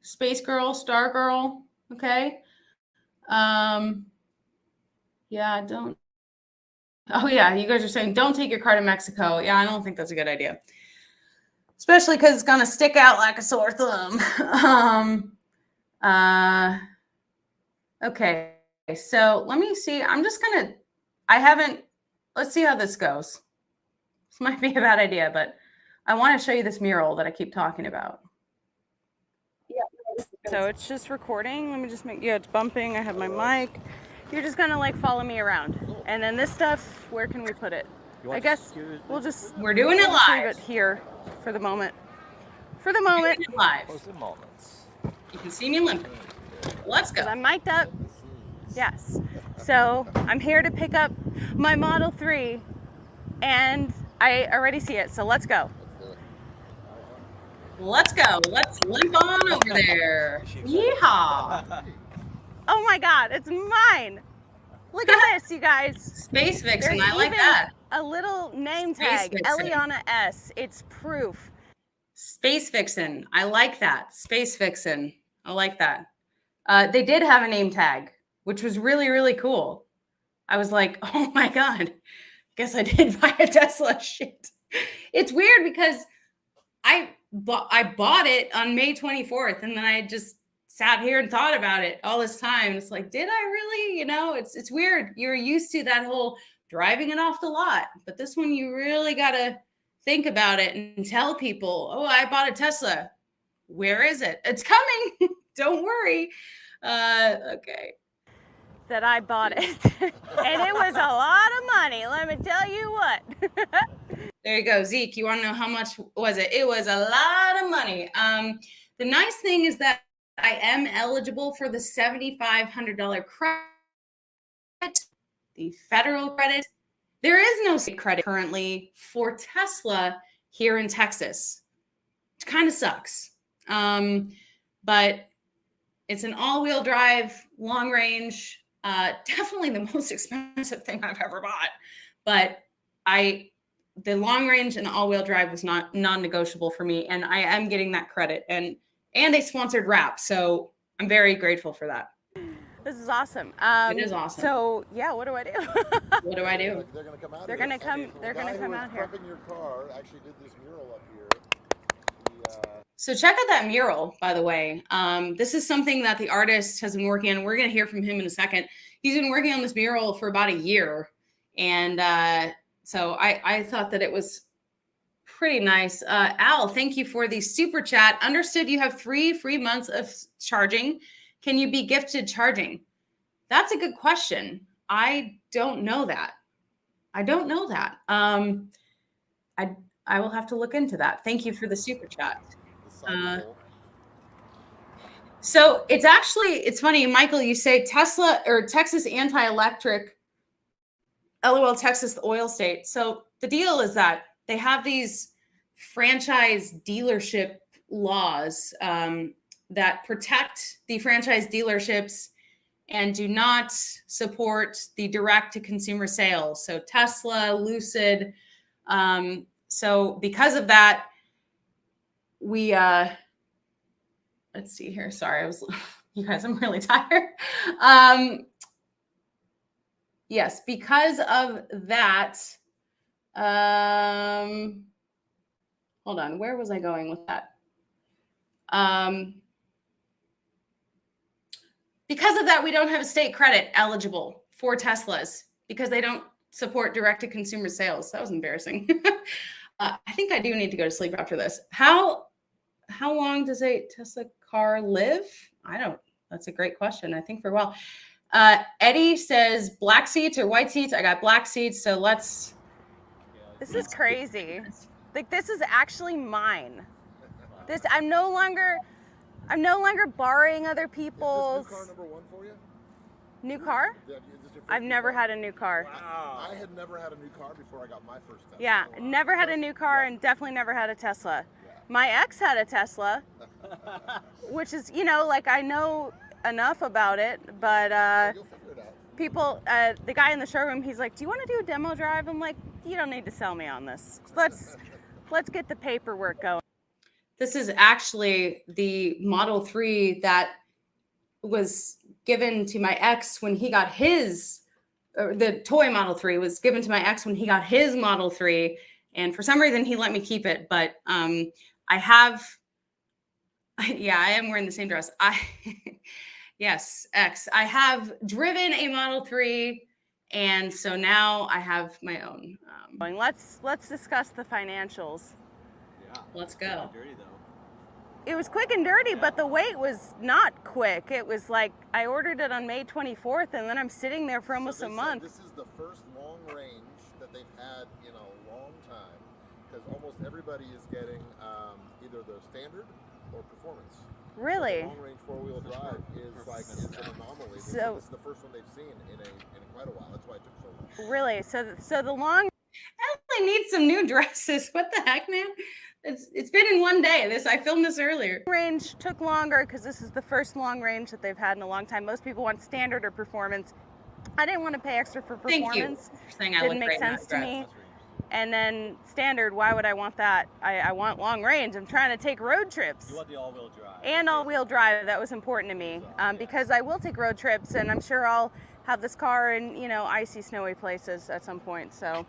Stargirl. Okay. Yeah, don't. Oh yeah, you guys are saying don't take your car to Mexico. Yeah, I don't think that's a good idea. Especially because it's gonna stick out like a sore thumb. Okay, so let me see. Let's see how this goes. This might be a bad idea, but I want to show you this mural that I keep talking about. Yeah. So it's just recording. Let me just it's bumping. I have my mic. You're just gonna like follow me around. And then this stuff, where can we put it? I guess we're doing it live. Leave it here for the moment. For the moment. Live. You can see me limping. Let's go. I'm mic'd up. Yes. So I'm here to pick up my Model 3 and I already see it. So let's go. Let's go. Let's limp on over there. Yeehaw. Oh my God, it's mine. Look at this, you guys. Space Vixen, I like that. A little name tag, Eliana S. It's proof. Space Vixen, I like that. Space Vixen, I like that. They did have a name tag, which was really, really cool. I was like, oh my God, guess I did buy a Tesla. Shit. It's weird because I bought it on May 24th, and then I just sat here and thought about it all this time. It's like, did I really? It's weird. You're used to that whole driving it off the lot, but this one you really got to think about it and tell people, oh, I bought a Tesla. Where is it? It's coming. Don't worry. Okay. That I bought it. And it was a lot of money. Let me tell you what. There you go. Zeke, you want to know how much was it? It was a lot of money. The nice thing is that I am eligible for the $7,500 credit, the federal credit. There is no state credit currently for Tesla here in Texas, which kind of sucks. But it's an all-wheel drive, long range, definitely the most expensive thing I've ever bought. But the long range and all-wheel drive was not non-negotiable for me, and I am getting that credit. And a sponsored wrap, so I'm very grateful for that. This is awesome. It is awesome. So yeah, what do I do? What do I do? They're going to come out. They're going to come. They're going to come out here. The guy who was prepping your car actually did this mural up here. So check out that mural, by the way. This is something that the artist has been working on. We're going to hear from him in a second. He's been working on this mural for about a year, and so I thought that it was Pretty nice. Al, thank you for the super chat. Understood you have 3 free months of charging. Can you be gifted charging? That's a good question. I don't know that. I will have to look into that. Thank you for the super chat. So it's funny, Michael, you say Tesla or Texas anti-electric, LOL Texas, the oil state. So the deal is that they have these franchise dealership laws that protect the franchise dealerships and do not support the direct to consumer sales. So Tesla, Lucid. So because of that, we let's see here. Sorry, you guys, I'm really tired. Yes, because of that. Hold on, where was I going with that? Because of that, we don't have a state credit eligible for Teslas because they don't support direct-to-consumer sales. That was embarrassing. I think I do need to go to sleep after this. How long does a Tesla car live? That's a great question. I think for a while. Eddie says black seats or white seats. I got black seats, so let's. This is crazy. Like, this is actually mine. I'm no longer borrowing other people's. Is this new car number 1 for you? New car? Yeah, is this your I've first never car? had a new car. Wow. I had never had a new car before I got my first Tesla. Yeah, never had a new car and definitely never had a Tesla. My ex had a Tesla, which is, like, I know enough about it, but You'll figure it out. people, the guy in the showroom, he's like, do you want to do a demo drive? I'm like, you don't need to sell me on this. Let's get the paperwork going. This is actually the Model 3 that was given to my ex when he got his, or the toy Model 3 was given to my ex when he got his Model 3. And for some reason, he let me keep it. But I am wearing the same dress. Yes, X. I have driven a Model 3. And so now I have my own. Let's discuss the financials. Yeah. Let's go. Dirty, though. It was quick and dirty, but the wait was not quick. It was like I ordered it on May 24th, and then I'm sitting there for almost a month. This is the first long range that they've had in a long time, because almost everybody is getting either the standard or performance. Really? So long range 4-wheel drive is an anomaly. This is the first one they've seen in quite a while. That's why it took so long. Really? So the long. I need some new dresses. What the heck, man? It's been in one day. I filmed this earlier. Range took longer because this is the first long range that they've had in a long time. Most people want standard or performance. I didn't want to pay extra for performance. Thank you for saying I Didn't look make great in sense that to dress. me. And then standard, why would I want that? I want long range. I'm trying to take road trips. You want the all-wheel drive. And all-wheel drive, that was important to me because I will take road trips, and I'm sure I'll have this car in, icy, snowy places at some point. So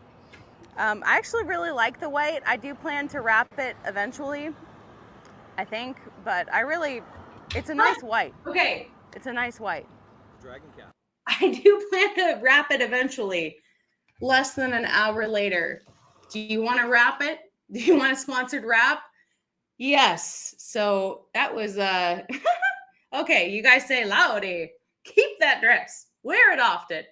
I actually really like the white. I do plan to wrap it eventually, I think, but it's a nice white. Okay. It's a nice white. Dragon cap. I do plan to wrap it eventually. Less than an hour later. Do you want to wrap it? Do you want a sponsored wrap? Yes. So that was okay. You guys say loudy. Keep that dress. Wear it often.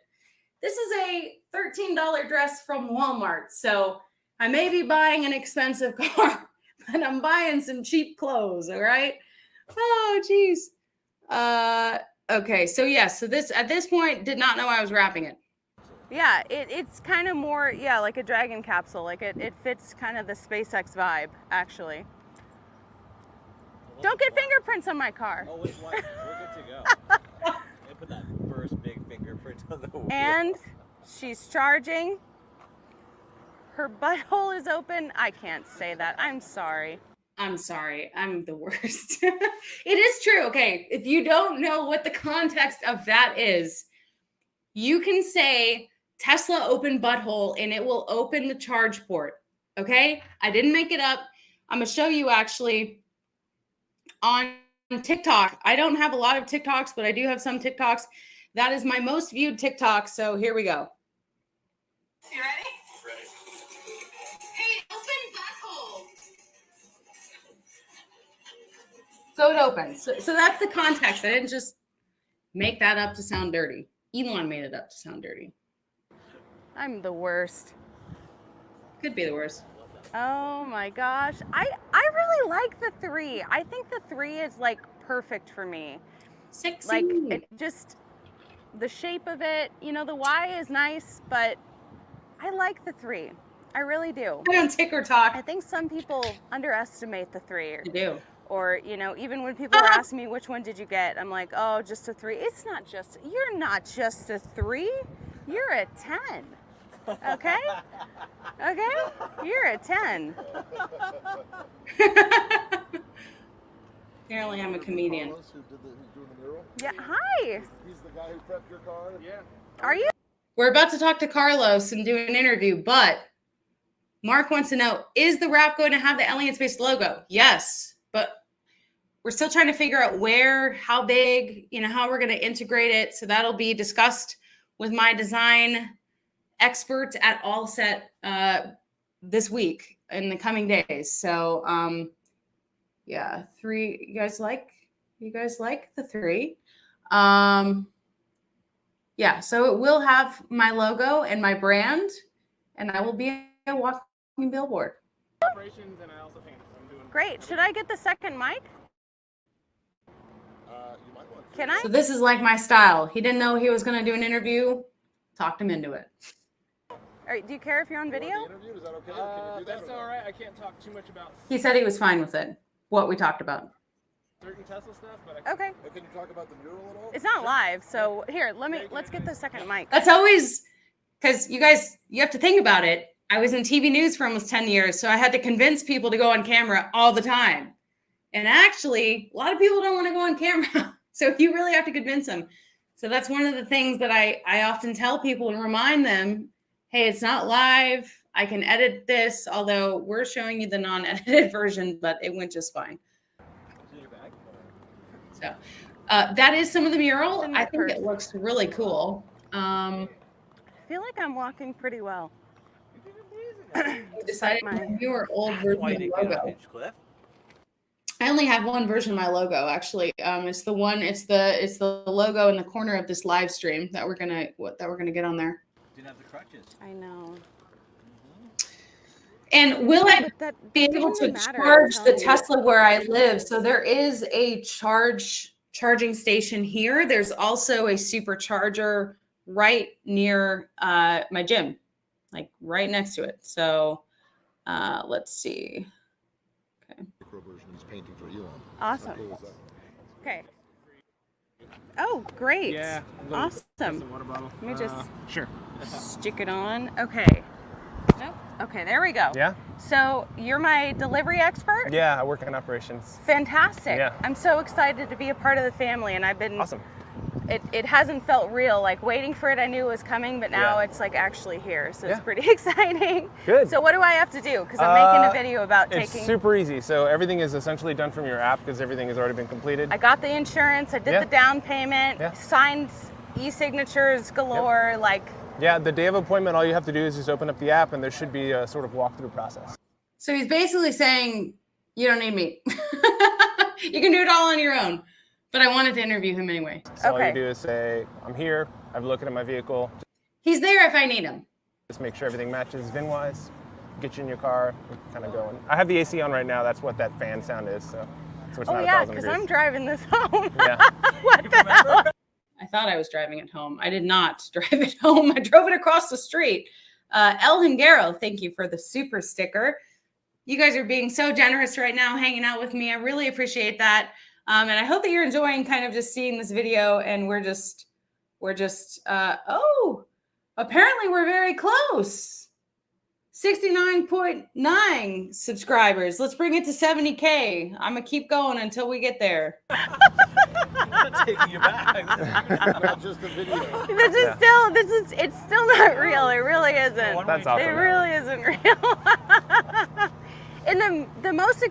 This is a $13 dress from Walmart. So I may be buying an expensive car, but I'm buying some cheap clothes. All right. Oh, geez. Okay. So yes. So this at this point did not know I was wrapping it. Yeah, it's kind of more, like a Dragon capsule. Like it fits kind of the SpaceX vibe, actually. Don't get fingerprints on my car. Oh, it's white. We're good to go. They put that first big fingerprint on the wheel. And she's charging. Her butthole is open. I can't say that. I'm sorry. I'm sorry. I'm the worst. It is true. Okay. If you don't know what the context of that is, you can say Tesla open butthole and it will open the charge port. Okay. I didn't make it up. I'm going to show you actually on TikTok. I don't have a lot of TikToks, but I do have some TikToks. That is my most viewed TikTok. So here we go. You ready? Ready. Hey, open butthole. So it opens. So that's the context. I didn't just make that up to sound dirty. Elon made it up to sound dirty. I'm the worst. Could be the worst. Oh my gosh. I really like the 3. I think the 3 is like perfect for me. Sexy. Like it just, the shape of it, you know, the Y is nice, but I like the 3. I really do. I don't tick or talk. I think some people underestimate the 3. I do. Or, you know, even when people are asking me, which one did you get? I'm like, oh, just a 3. It's not just, you're not just a 3. You're a 10. Okay? Okay? You're a 10. Apparently I'm a comedian. Carlos, who's doing the mural? Yeah, hi. He's the guy who prepped your car? Yeah. Are you? We're about to talk to Carlos and do an interview, but Mark wants to know, is the wrap going to have the Alien Space logo? Yes, but we're still trying to figure out where, how big, you know, how we're going to integrate it. So that'll be discussed with my design experts at All Set this week in the coming days. So yeah, 3. You guys like the 3? Yeah, so it will have my logo and my brand, and I will be a walking billboard. Operations, and I also paint. So I'm doing Great. Should I get the second mic? You might want to. Can I? So this is like my style. He didn't know he was going to do an interview. Talked him into it. All right, do you care if you're on video? Interview? Is that okay? Or can you do that that's or not? all right. I can't talk too much about He said he was fine with it, what we talked about. certain Tesla stuff, but I can. Okay. But can you talk about the mural at all? It's not live, so here, let's get the second mic. That's always, because you guys, you have to think about it. I was in TV news for almost 10 years, so I had to convince people to go on camera all the time. And actually, a lot of people don't want to go on camera. So you really have to convince them. So that's one of the things that I often tell people and remind them, hey, it's not live. I can edit this, although we're showing you the non-edited version, but it went just fine. Is it your bag? So that is some of the mural. In my I think purse. it looks really cool. I feel like I'm walking pretty well. I decided my- my new or old That's version why you of the didn't get logo. a Cliff. I only have one version of my logo, actually. It's the logo in the corner of this live stream that we're gonna get on there. Didn't have the crutches. I know. And will I But that be doesn't able to matter, I'm charge the telling you. Tesla where I live? So there is a charging station here. There's also a supercharger right near my gym, like right next to it. So let's see. Micro version he's painting for Elon. Awesome. How cool is that? Okay. Oh, great. Yeah. Awesome. Water bottle. Let me just Sure. stick it on. Okay. Nope. Okay, there we go. Yeah? So you're my delivery expert? Yeah, I work in operations. Fantastic. Yeah. I'm so excited to be a part of the family, and I've been Awesome. it hasn't felt real. Like waiting for it, I knew it was coming, but now Yeah. it's like actually here. So Yeah. it's pretty exciting. Good. So what do I have to do? Because I'm making a video about It's taking. super easy. So everything is essentially done from your app because everything has already been completed. I got the insurance. I did Yeah. the down payment. Yeah. Signed e-signatures galore. Like Yeah, the day of appointment, all you have to do is just open up the app and there should be a sort of walkthrough process. So he's basically saying, you don't need me. You can do it all on your own. But I wanted to interview him anyway. So all Okay. you do is say, I'm here, I've looked at my vehicle, He's there if I need him. just make sure everything matches VIN-wise, get you in your car, kind of going. I have the AC on right now, that's what that fan sound is, so it's oh not yeah, 1,000 because degrees. I'm driving this home. Yeah. What the hell? I thought I was driving it home. I did not drive it home. I drove it across the street. El Hingaro, thank you for the super sticker. You guys are being so generous right now, hanging out with me. I really appreciate that. And I hope that you're enjoying kind of just seeing this video. And we're just, oh, apparently we're very close. 69.9 subscribers. Let's bring it to 70K. I'm gonna keep going until we get there. I'm not taking you back. Not just a video. It's still not real. It really isn't. One That's way awesome. It really isn't real. And the most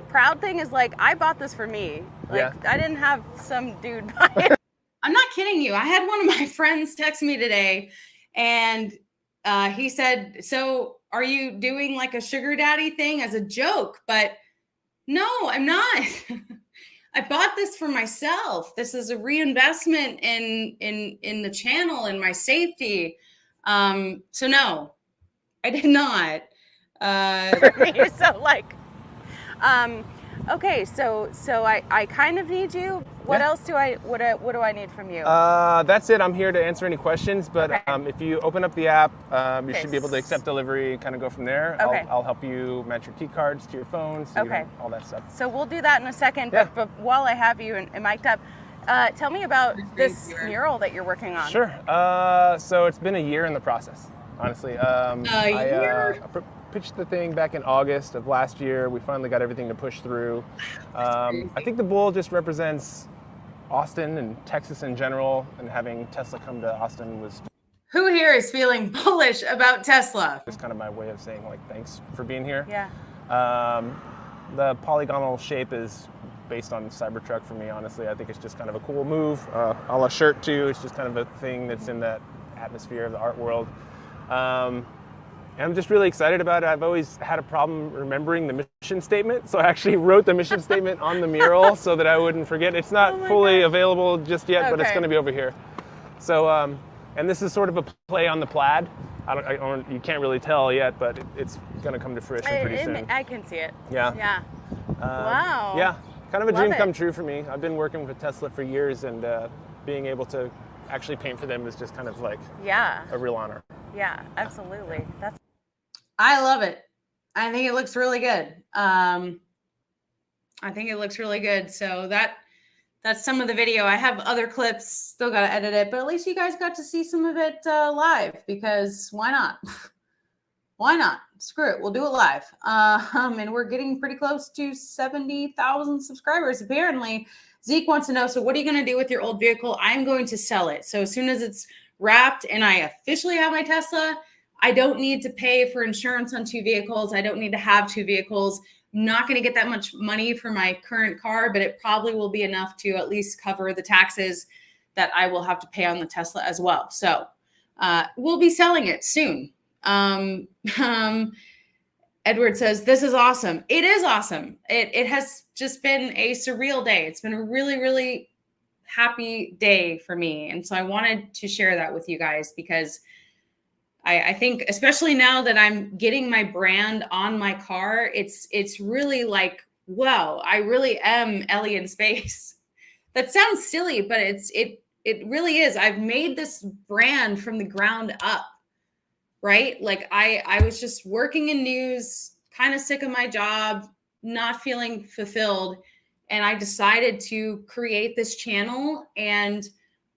proud thing is like I bought this for me. Like Yeah. I didn't have some dude buy it. I'm not kidding you. I had one of my friends text me today and he said, so are you doing like a sugar daddy thing as a joke? But no, I'm not. I bought this for myself. This is a reinvestment in the channel and my safety. So no, I did not. So like, okay, so I kind of need you. What else do what do I need from you? That's it. I'm here to answer any questions, but Okay. if you open up the app, you should be able to accept delivery, kind of go from there. Okay. I'll help you match your key cards to your phone, so Okay. all that stuff. So we'll do that in a second. Yeah. But while I have you and mic'd up, tell me about this mural that you're working on. Sure. So it's been a year in the process, honestly. Year? I pitched the thing back in August of last year. We finally got everything to push through. I think the bull just represents Austin and Texas in general, and having Tesla come to Austin was Who here is feeling bullish about Tesla? just kind of my way of saying like thanks for being here. Yeah. The polygonal shape is based on Cybertruck for me, honestly. I think it's just kind of a cool move. A la shirt too. It's just kind of a thing that's in that atmosphere of the art world. And I'm just really excited about it. I've always had a problem remembering the mission statement, so I actually wrote the mission statement on the mural so that I wouldn't forget. It's not fully available just yet, but it's Okay. going to be over here. So, and this is sort of a play on the plaid. You can't really tell yet, but it's going to come to fruition pretty soon. I can see it. Yeah. Yeah. Wow. Yeah, kind of a Love dream it. come true for me. I've been working with Tesla for years, and being able to actually paint for them is just kind of like Yeah. a real honor. Yeah. Absolutely. That's. I love it. I think it looks really good. I think it looks really good. So that's some of the video. I have other clips, still got to edit it, but at least you guys got to see some of it live, because why not? Why not? Screw it. We'll do it live. And we're getting pretty close to 70,000 subscribers. Apparently, Zeke wants to know, so what are you going to do with your old vehicle? I'm going to sell it. So as soon as it's wrapped and I officially have my Tesla, I don't need to pay for insurance on 2 vehicles. I don't need to have 2 vehicles. I'm not going to get that much money for my current car, but it probably will be enough to at least cover the taxes that I will have to pay on the Tesla as well. So we'll be selling it soon. Edward says, this is awesome. It is awesome. It has just been a surreal day. It's been a really, really happy day for me. And so I wanted to share that with you guys, because I think, especially now that I'm getting my brand on my car, it's really like, wow, I really am Ellie in space. That sounds silly, but it really is. I've made this brand from the ground up, right? Like I was just working in news, kind of sick of my job, not feeling fulfilled. And I decided to create this channel and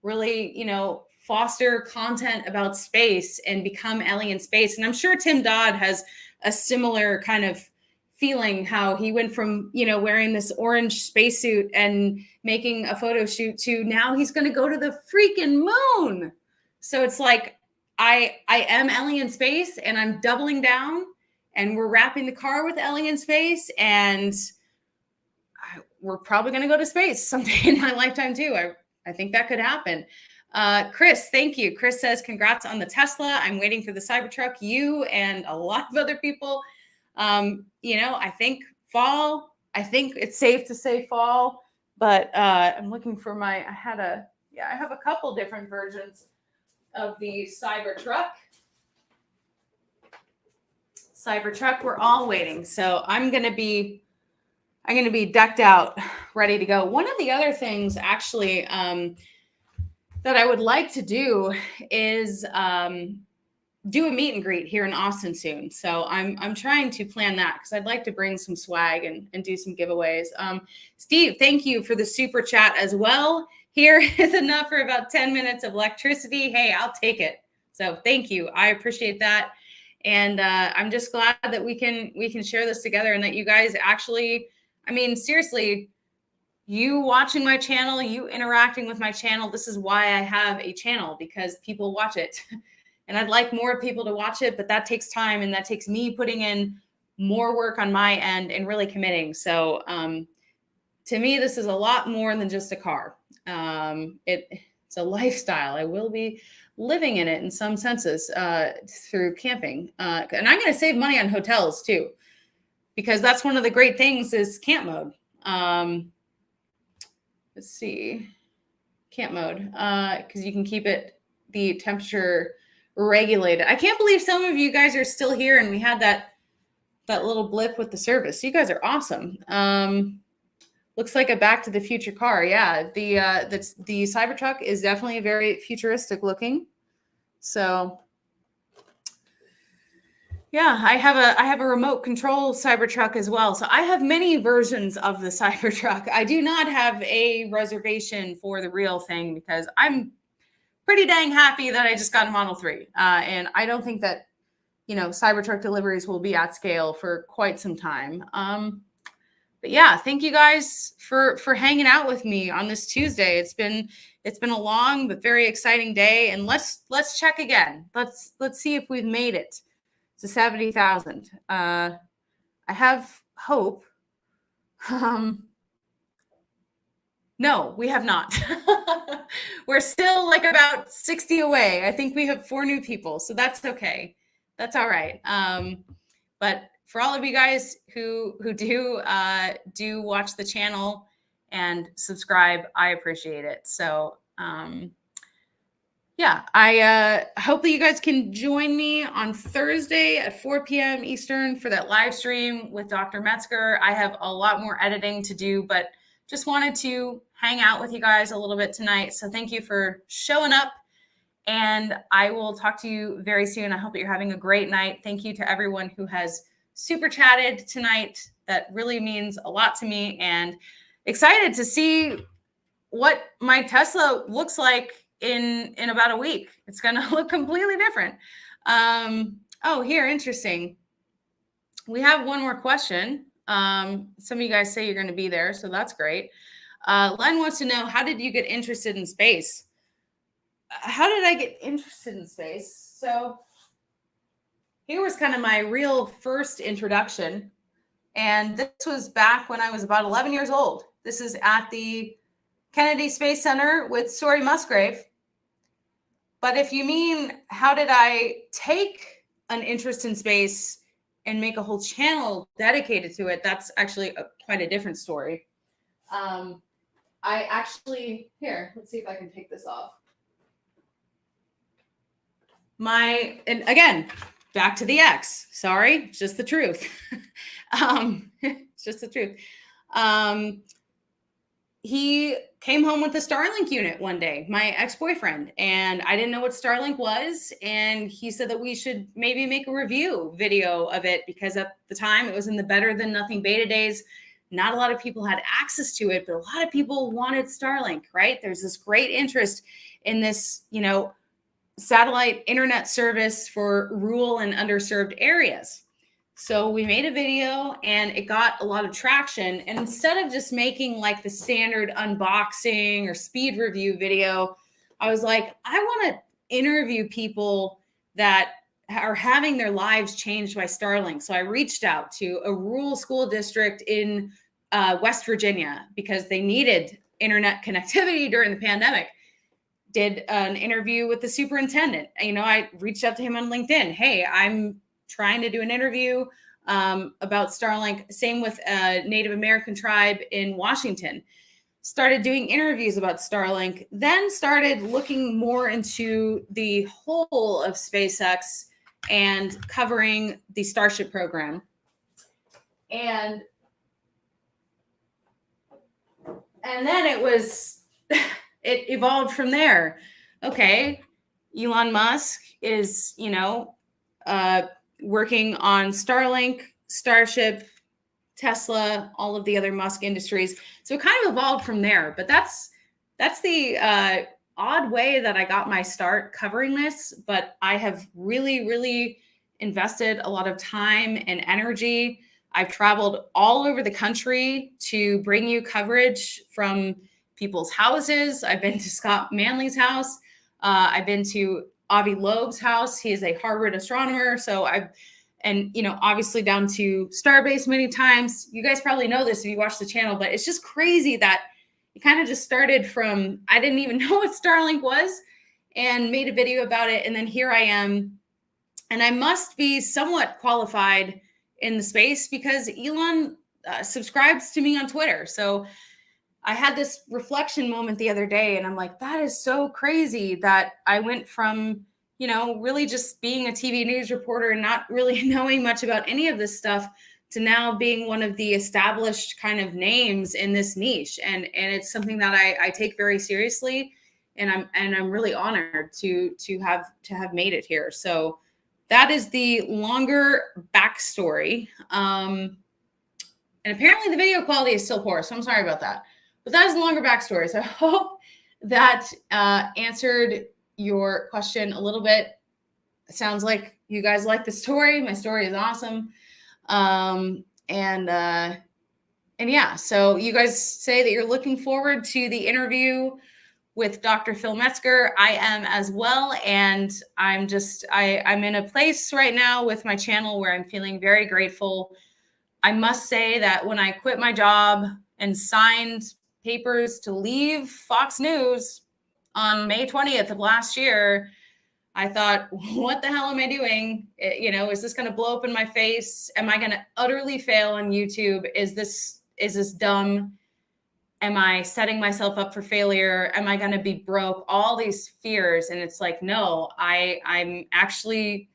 really, foster content about space and become Ellie in space. And I'm sure Tim Dodd has a similar kind of feeling, how he went from, wearing this orange spacesuit and making a photo shoot to now he's going to go to the freaking moon. So it's like, I am Ellie in space, and I'm doubling down, and we're wrapping the car with Ellie in space, and we're probably going to go to space someday in my lifetime too. I think that could happen. Chris, thank you. Chris says, congrats on the Tesla. I'm waiting for the Cybertruck. You and a lot of other people. I think fall. I think it's safe to say fall, but I'm looking for I have a couple different versions of the Cybertruck. We're all waiting. So I'm going to be decked out, ready to go. One of the other things actually, that I would like to do is do a meet and greet here in Austin soon. So I'm trying to plan that, because I'd like to bring some swag and do some giveaways. Steve, thank you for the super chat as well. Here is enough for about 10 minutes of electricity. Hey, I'll take it. So thank you. I appreciate that. And I'm just glad that we can share this together, and that you guys actually, seriously, you watching my channel, you interacting with my channel. This is why I have a channel, because people watch it. And I'd like more people to watch it, but that takes time, and that takes me putting in more work on my end and really committing. So to me, this is a lot more than just a car. It's a lifestyle. I will be living in it in some senses through camping. And I'm going to save money on hotels too, because that's one of the great things is camp mode. let's see, camp mode, because you can keep the temperature regulated. I can't believe some of you guys are still here and we had that little blip with the service. You guys are awesome. Looks like a Back to the Future car. Yeah, the Cybertruck is definitely very futuristic looking. So yeah, I have a remote control Cybertruck as well. So I have many versions of the Cybertruck. I do not have a reservation for the real thing because I'm pretty dang happy that I just got a Model 3. And I don't think that, Cybertruck deliveries will be at scale for quite some time. But yeah, thank you guys for hanging out with me on this Tuesday. It's been a long but very exciting day, and let's check again. Let's see if we've made it to 70,000. I have hope. No, we have not. We're still like about 60 away. I think we have 4 new people, so that's okay. That's all right. But for all of you guys who do watch the channel and subscribe, I appreciate it. So yeah, I hope that you guys can join me on Thursday at 4 p.m. Eastern for that live stream with Dr. Metzger. I have a lot more editing to do, but just wanted to hang out with you guys a little bit tonight. So thank you for showing up, and I will talk to you very soon. I hope that you're having a great night. Thank you to everyone who has super chatted tonight. That really means a lot to me, and excited to see what my Tesla looks like in about a week. It's going to look completely different. Oh, here, interesting. We have one more question. Some of you guys say you're going to be there, so that's great. Len wants to know, how did you get interested in space? How did I get interested in space? So here was kind of my real first introduction. And this was back when I was about 11 years old. This is at the Kennedy Space Center with Sori Musgrave. But if you mean, how did I take an interest in space and make a whole channel dedicated to it, that's actually quite a different story. I actually, here, let's see if I can take this off. And again, back to the X. Sorry, it's just the truth. It's just the truth. He came home with a Starlink unit one day, my ex-boyfriend, and I didn't know what Starlink was. And he said that we should maybe make a review video of it because at the time it was in the Better Than Nothing beta days. Not a lot of people had access to it, but a lot of people wanted Starlink, right? There's this great interest in this, satellite internet service for rural and underserved areas. So we made a video and it got a lot of traction. And instead of just making like the standard unboxing or speed review video, I was like, I want to interview people that are having their lives changed by Starlink. So I reached out to a rural school district in West Virginia because they needed internet connectivity during the pandemic. Did an interview with the superintendent. I reached out to him on LinkedIn. Hey, I'm trying to do an interview about Starlink. Same with a Native American tribe in Washington. Started doing interviews about Starlink, then started looking more into the whole of SpaceX and covering the Starship program. And then it was, it evolved from there. Okay, Elon Musk is, working on Starlink, Starship, Tesla, all of the other Musk industries. So it kind of evolved from there. But that's the odd way that I got my start covering this. But I have really, really invested a lot of time and energy. I've traveled all over the country to bring you coverage from people's houses. I've been to Scott Manley's house. I've been to Avi Loeb's house. He is a Harvard astronomer. So obviously down to Starbase many times. You guys probably know this if you watch the channel, but it's just crazy that it kind of just started from, I didn't even know what Starlink was and made a video about it. And then here I am, and I must be somewhat qualified in the space because Elon subscribes to me on Twitter. So I had this reflection moment the other day, and I'm like, that is so crazy that I went from, really just being a TV news reporter and not really knowing much about any of this stuff to now being one of the established kind of names in this niche. And it's something that I take very seriously. And I'm really honored to have made it here. So that is the longer backstory. And apparently the video quality is still poor, so I'm sorry about that. But that is the longer backstory. So I hope that answered your question a little bit. It sounds like you guys like the story. My story is awesome. And yeah, so you guys say that you're looking forward to the interview with Dr. Phil Metzger. I am as well. And I'm in a place right now with my channel where I'm feeling very grateful. I must say that when I quit my job and signed papers to leave Fox News on May 20th of last year, I thought, what the hell am I doing? Is this going to blow up in my face? Am I going to utterly fail on YouTube? Is this dumb? Am I setting myself up for failure? Am I going to be broke? All these fears. And it's like, no, I'm actually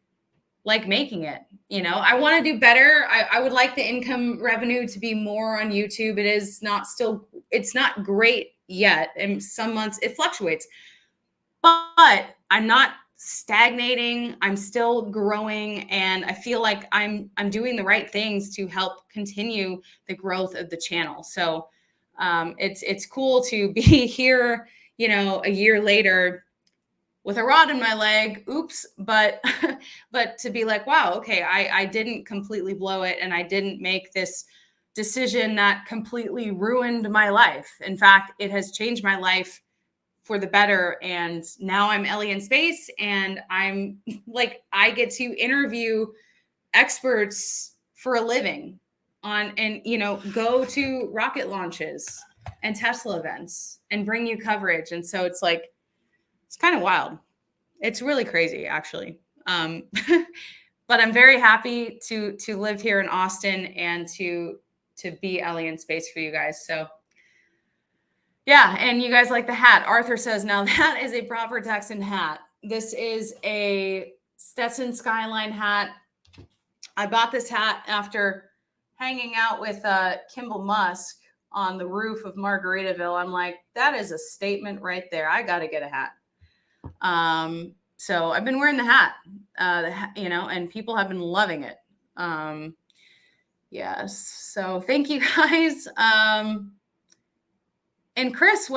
like making it. I want to do better. I would like the income revenue to be more on YouTube. It's not great yet. And some months it fluctuates, but I'm not stagnating. I'm still growing, and I feel like I'm doing the right things to help continue the growth of the channel. So it's cool to be here, a year later with a rod in my leg. Oops. But to be like, wow, okay, I didn't completely blow it, and I didn't make this decision that completely ruined my life. In fact, it has changed my life for the better. And now I'm Ellie in Space, and I'm like, I get to interview experts for a living go to rocket launches and Tesla events and bring you coverage. And so it's like, it's kind of wild. It's really crazy, actually. But I'm very happy to live here in Austin and to be Ellie in Space for you guys. So yeah, and you guys like the hat. Arthur says, now that is a proper Texan hat. This is a Stetson Skyline hat. I bought this hat after hanging out with Kimball Musk on the roof of Margaritaville. I'm like, that is a statement right there. I got to get a hat. So I've been wearing the hat, and people have been loving it. Yes. So thank you guys. And Chris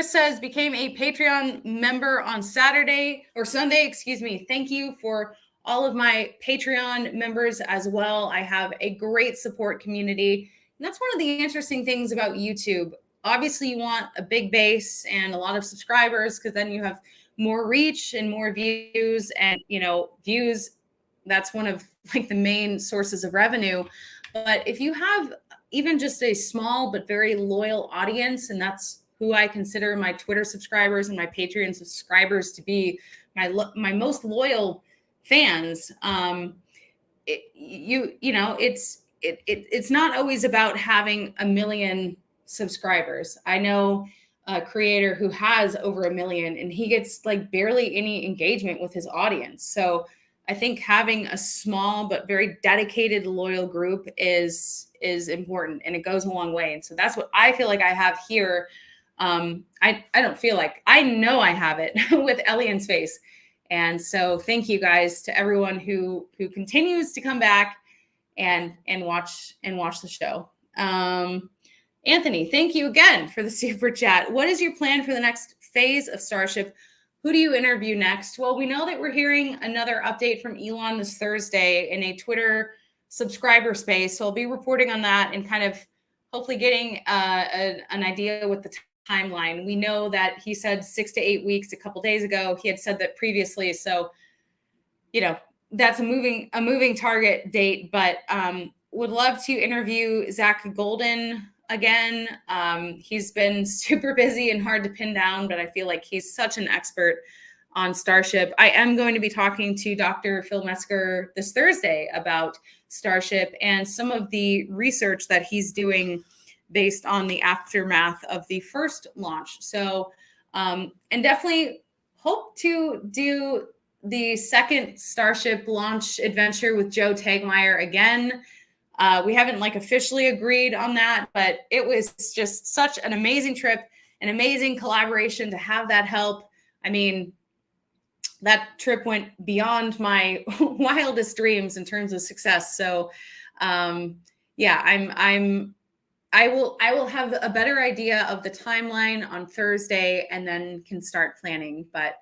says became a Patreon member on Sunday, excuse me. Thank you for all of my Patreon members as well. I have a great support community. And that's one of the interesting things about YouTube. Obviously, you want a big base and a lot of subscribers, because then you have more reach and more views. And, views, that's one of like the main sources of revenue. But if you have even just a small but very loyal audience, and that's who I consider my Twitter subscribers and my Patreon subscribers to be my most loyal fans, it's not always about having 1 million subscribers. I know a creator who has over 1 million, and he gets like barely any engagement with his audience. So I think having a small but very dedicated, loyal group is important, and it goes a long way. And so that's what I feel like I have here. I don't feel like, I know I have it with Ellie in Space. And so thank you guys to everyone who continues to come back and watch the show. Anthony, thank you again for the super chat. What is your plan for the next phase of Starship? Who do you interview next? Well, we know that we're hearing another update from Elon this Thursday in a Twitter subscriber space. So I'll be reporting on that and kind of hopefully getting an idea with the timeline. We know that he said 6 to 8 weeks a couple days ago. He had said that previously. So, that's a moving target date, but would love to interview Zach Golden again. He's been super busy and hard to pin down, but I feel like he's such an expert on Starship. I am going to be talking to Dr. Phil Metzger this Thursday about Starship and some of the research that he's doing based on the aftermath of the first launch. So, and definitely hope to do the second Starship launch adventure with Joe Tagmeyer again. We haven't like officially agreed on that, but it was just such an amazing trip, an amazing collaboration to have that help. I mean, that trip went beyond my wildest dreams in terms of success. So, yeah, I will have a better idea of the timeline on Thursday and then can start planning. But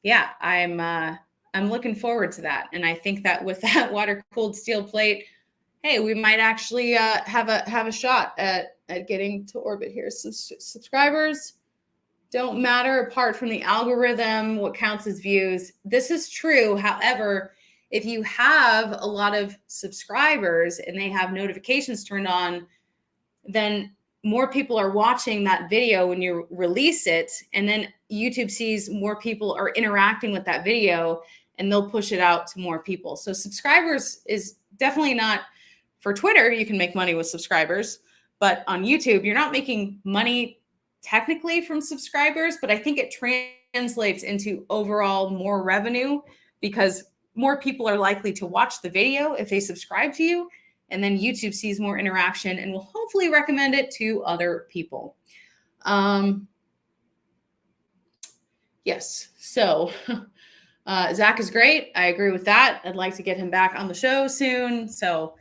yeah, I'm looking forward to that. And I think that with that water cooled steel plate, hey, we might actually have a shot at getting to orbit here. So subscribers don't matter apart from the algorithm. What counts as views. This is true. However, if you have a lot of subscribers and they have notifications turned on, then more people are watching that video when you release it. And then YouTube sees more people are interacting with that video and they'll push it out to more people. So subscribers is definitely not for Twitter. You can make money with subscribers, but on YouTube, you're not making money technically from subscribers, but I think it translates into overall more revenue because more people are likely to watch the video if they subscribe to you. And then YouTube sees more interaction and will hopefully recommend it to other people. Yes. So Zach is great. I agree with that. I'd like to get him back on the show soon. So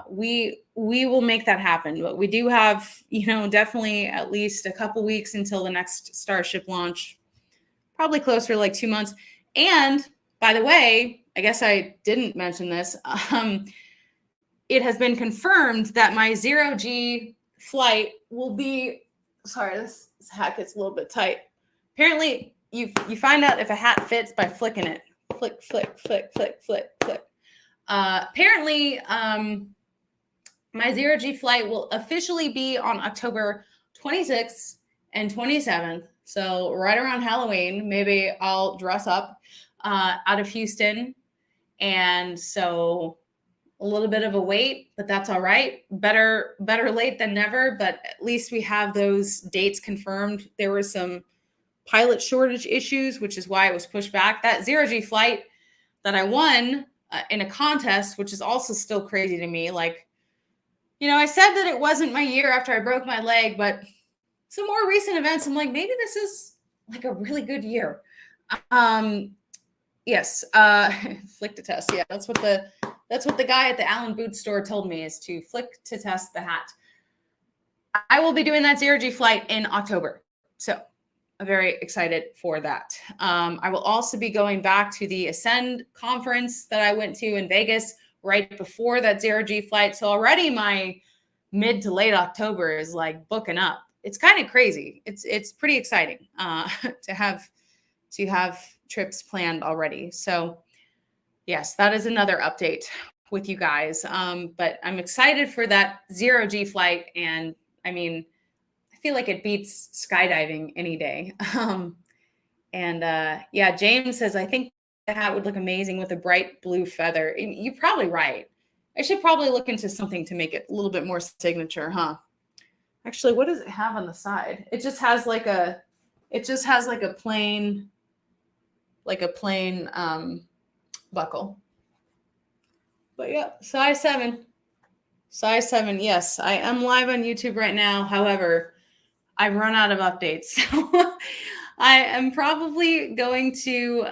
we will make that happen. But we do have, definitely at least a couple weeks until the next Starship launch, probably closer to like 2 months. And by the way, I guess I didn't mention this. It has been confirmed that my 0G flight will be, sorry, this hat gets a little bit tight. Apparently, you find out if a hat fits by flicking it. Flick, flick, flick, flick, flick, flick. Apparently, my 0G flight will officially be on October 26th and 27th. So right around Halloween, maybe I'll dress up out of Houston. And so a little bit of a wait, but that's all right. Better late than never, but at least we have those dates confirmed. There were some pilot shortage issues, which is why it was pushed back. That 0G flight that I won in a contest, which is also still crazy to me. Like, I said that it wasn't my year after I broke my leg, but some more recent events, I'm like, maybe this is like a really good year. Yes, flick to test. Yeah, that's what the guy at the Allen Boot store told me, is to flick to test the hat. I will be doing that 0G flight in October. So I'm very excited for that. I will also be going back to the Ascend conference that I went to in Vegas right before that 0G flight. So already my mid to late October is like booking up. It's kind of crazy. It's pretty exciting to have trips planned already. So yes, that is another update with you guys. But I'm excited for that 0G flight. And I mean, I feel like it beats skydiving any day. Yeah, James says, I think the hat would look amazing with a bright blue feather. You're probably right. I should probably look into something to make it a little bit more signature, huh? Actually, what does it have on the side? It just has like a plain buckle. But yeah, size 7. Yes, I am live on YouTube right now. However, I've run out of updates. So I am probably going to,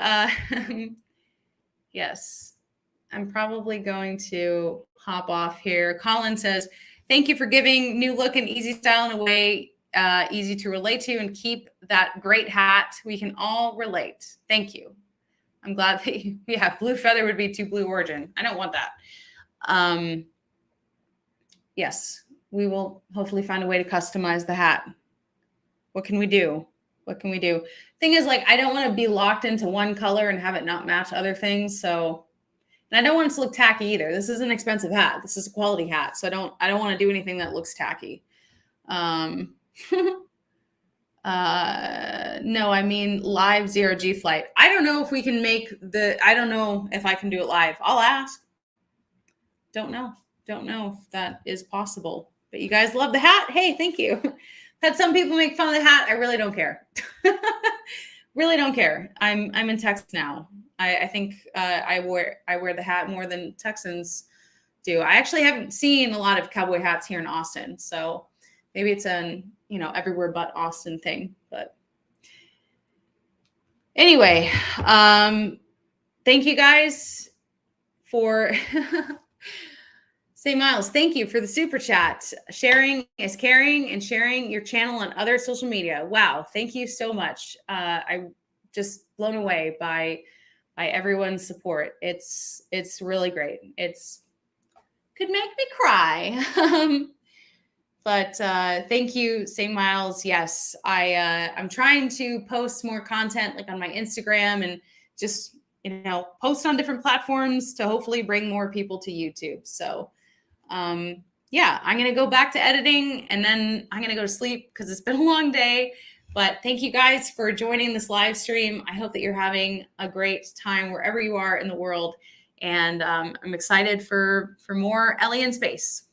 yes, I'm probably going to hop off here. Colin says, thank you for giving new look and easy style in a way easy to relate to, and keep that great hat. We can all relate. Thank you. I'm glad that blue feather would be too Blue Origin. I don't want that. Yes, we will hopefully find a way to customize the hat. What can we do? Thing is, like, I don't want to be locked into one color and have it not match other things. So, and I don't want it to look tacky either. This is an expensive hat. This is a quality hat. So I don't want to do anything that looks tacky. No, I mean live 0G flight. I don't know if we can I don't know if I can do it live. I'll ask. Don't know if that is possible. But you guys love the hat. Hey, thank you. Had some people make fun of the hat. I really don't care. Really don't care. I'm in Texas now. I think I wear the hat more than Texans do. I actually haven't seen a lot of cowboy hats here in Austin, so maybe it's an everywhere but Austin thing. But anyway, thank you guys for say Miles. Thank you for the super chat. Sharing is caring, and sharing your channel on other social media. Wow, thank you so much. I'm just blown away by everyone's support. It's really great. It's could make me cry. But thank you, St. Miles. Yes, I'm trying to post more content like on my Instagram and just post on different platforms to hopefully bring more people to YouTube. So yeah, I'm gonna go back to editing and then I'm gonna go to sleep because it's been a long day. But thank you guys for joining this live stream. I hope that you're having a great time wherever you are in the world. And I'm excited for more Ellie in space.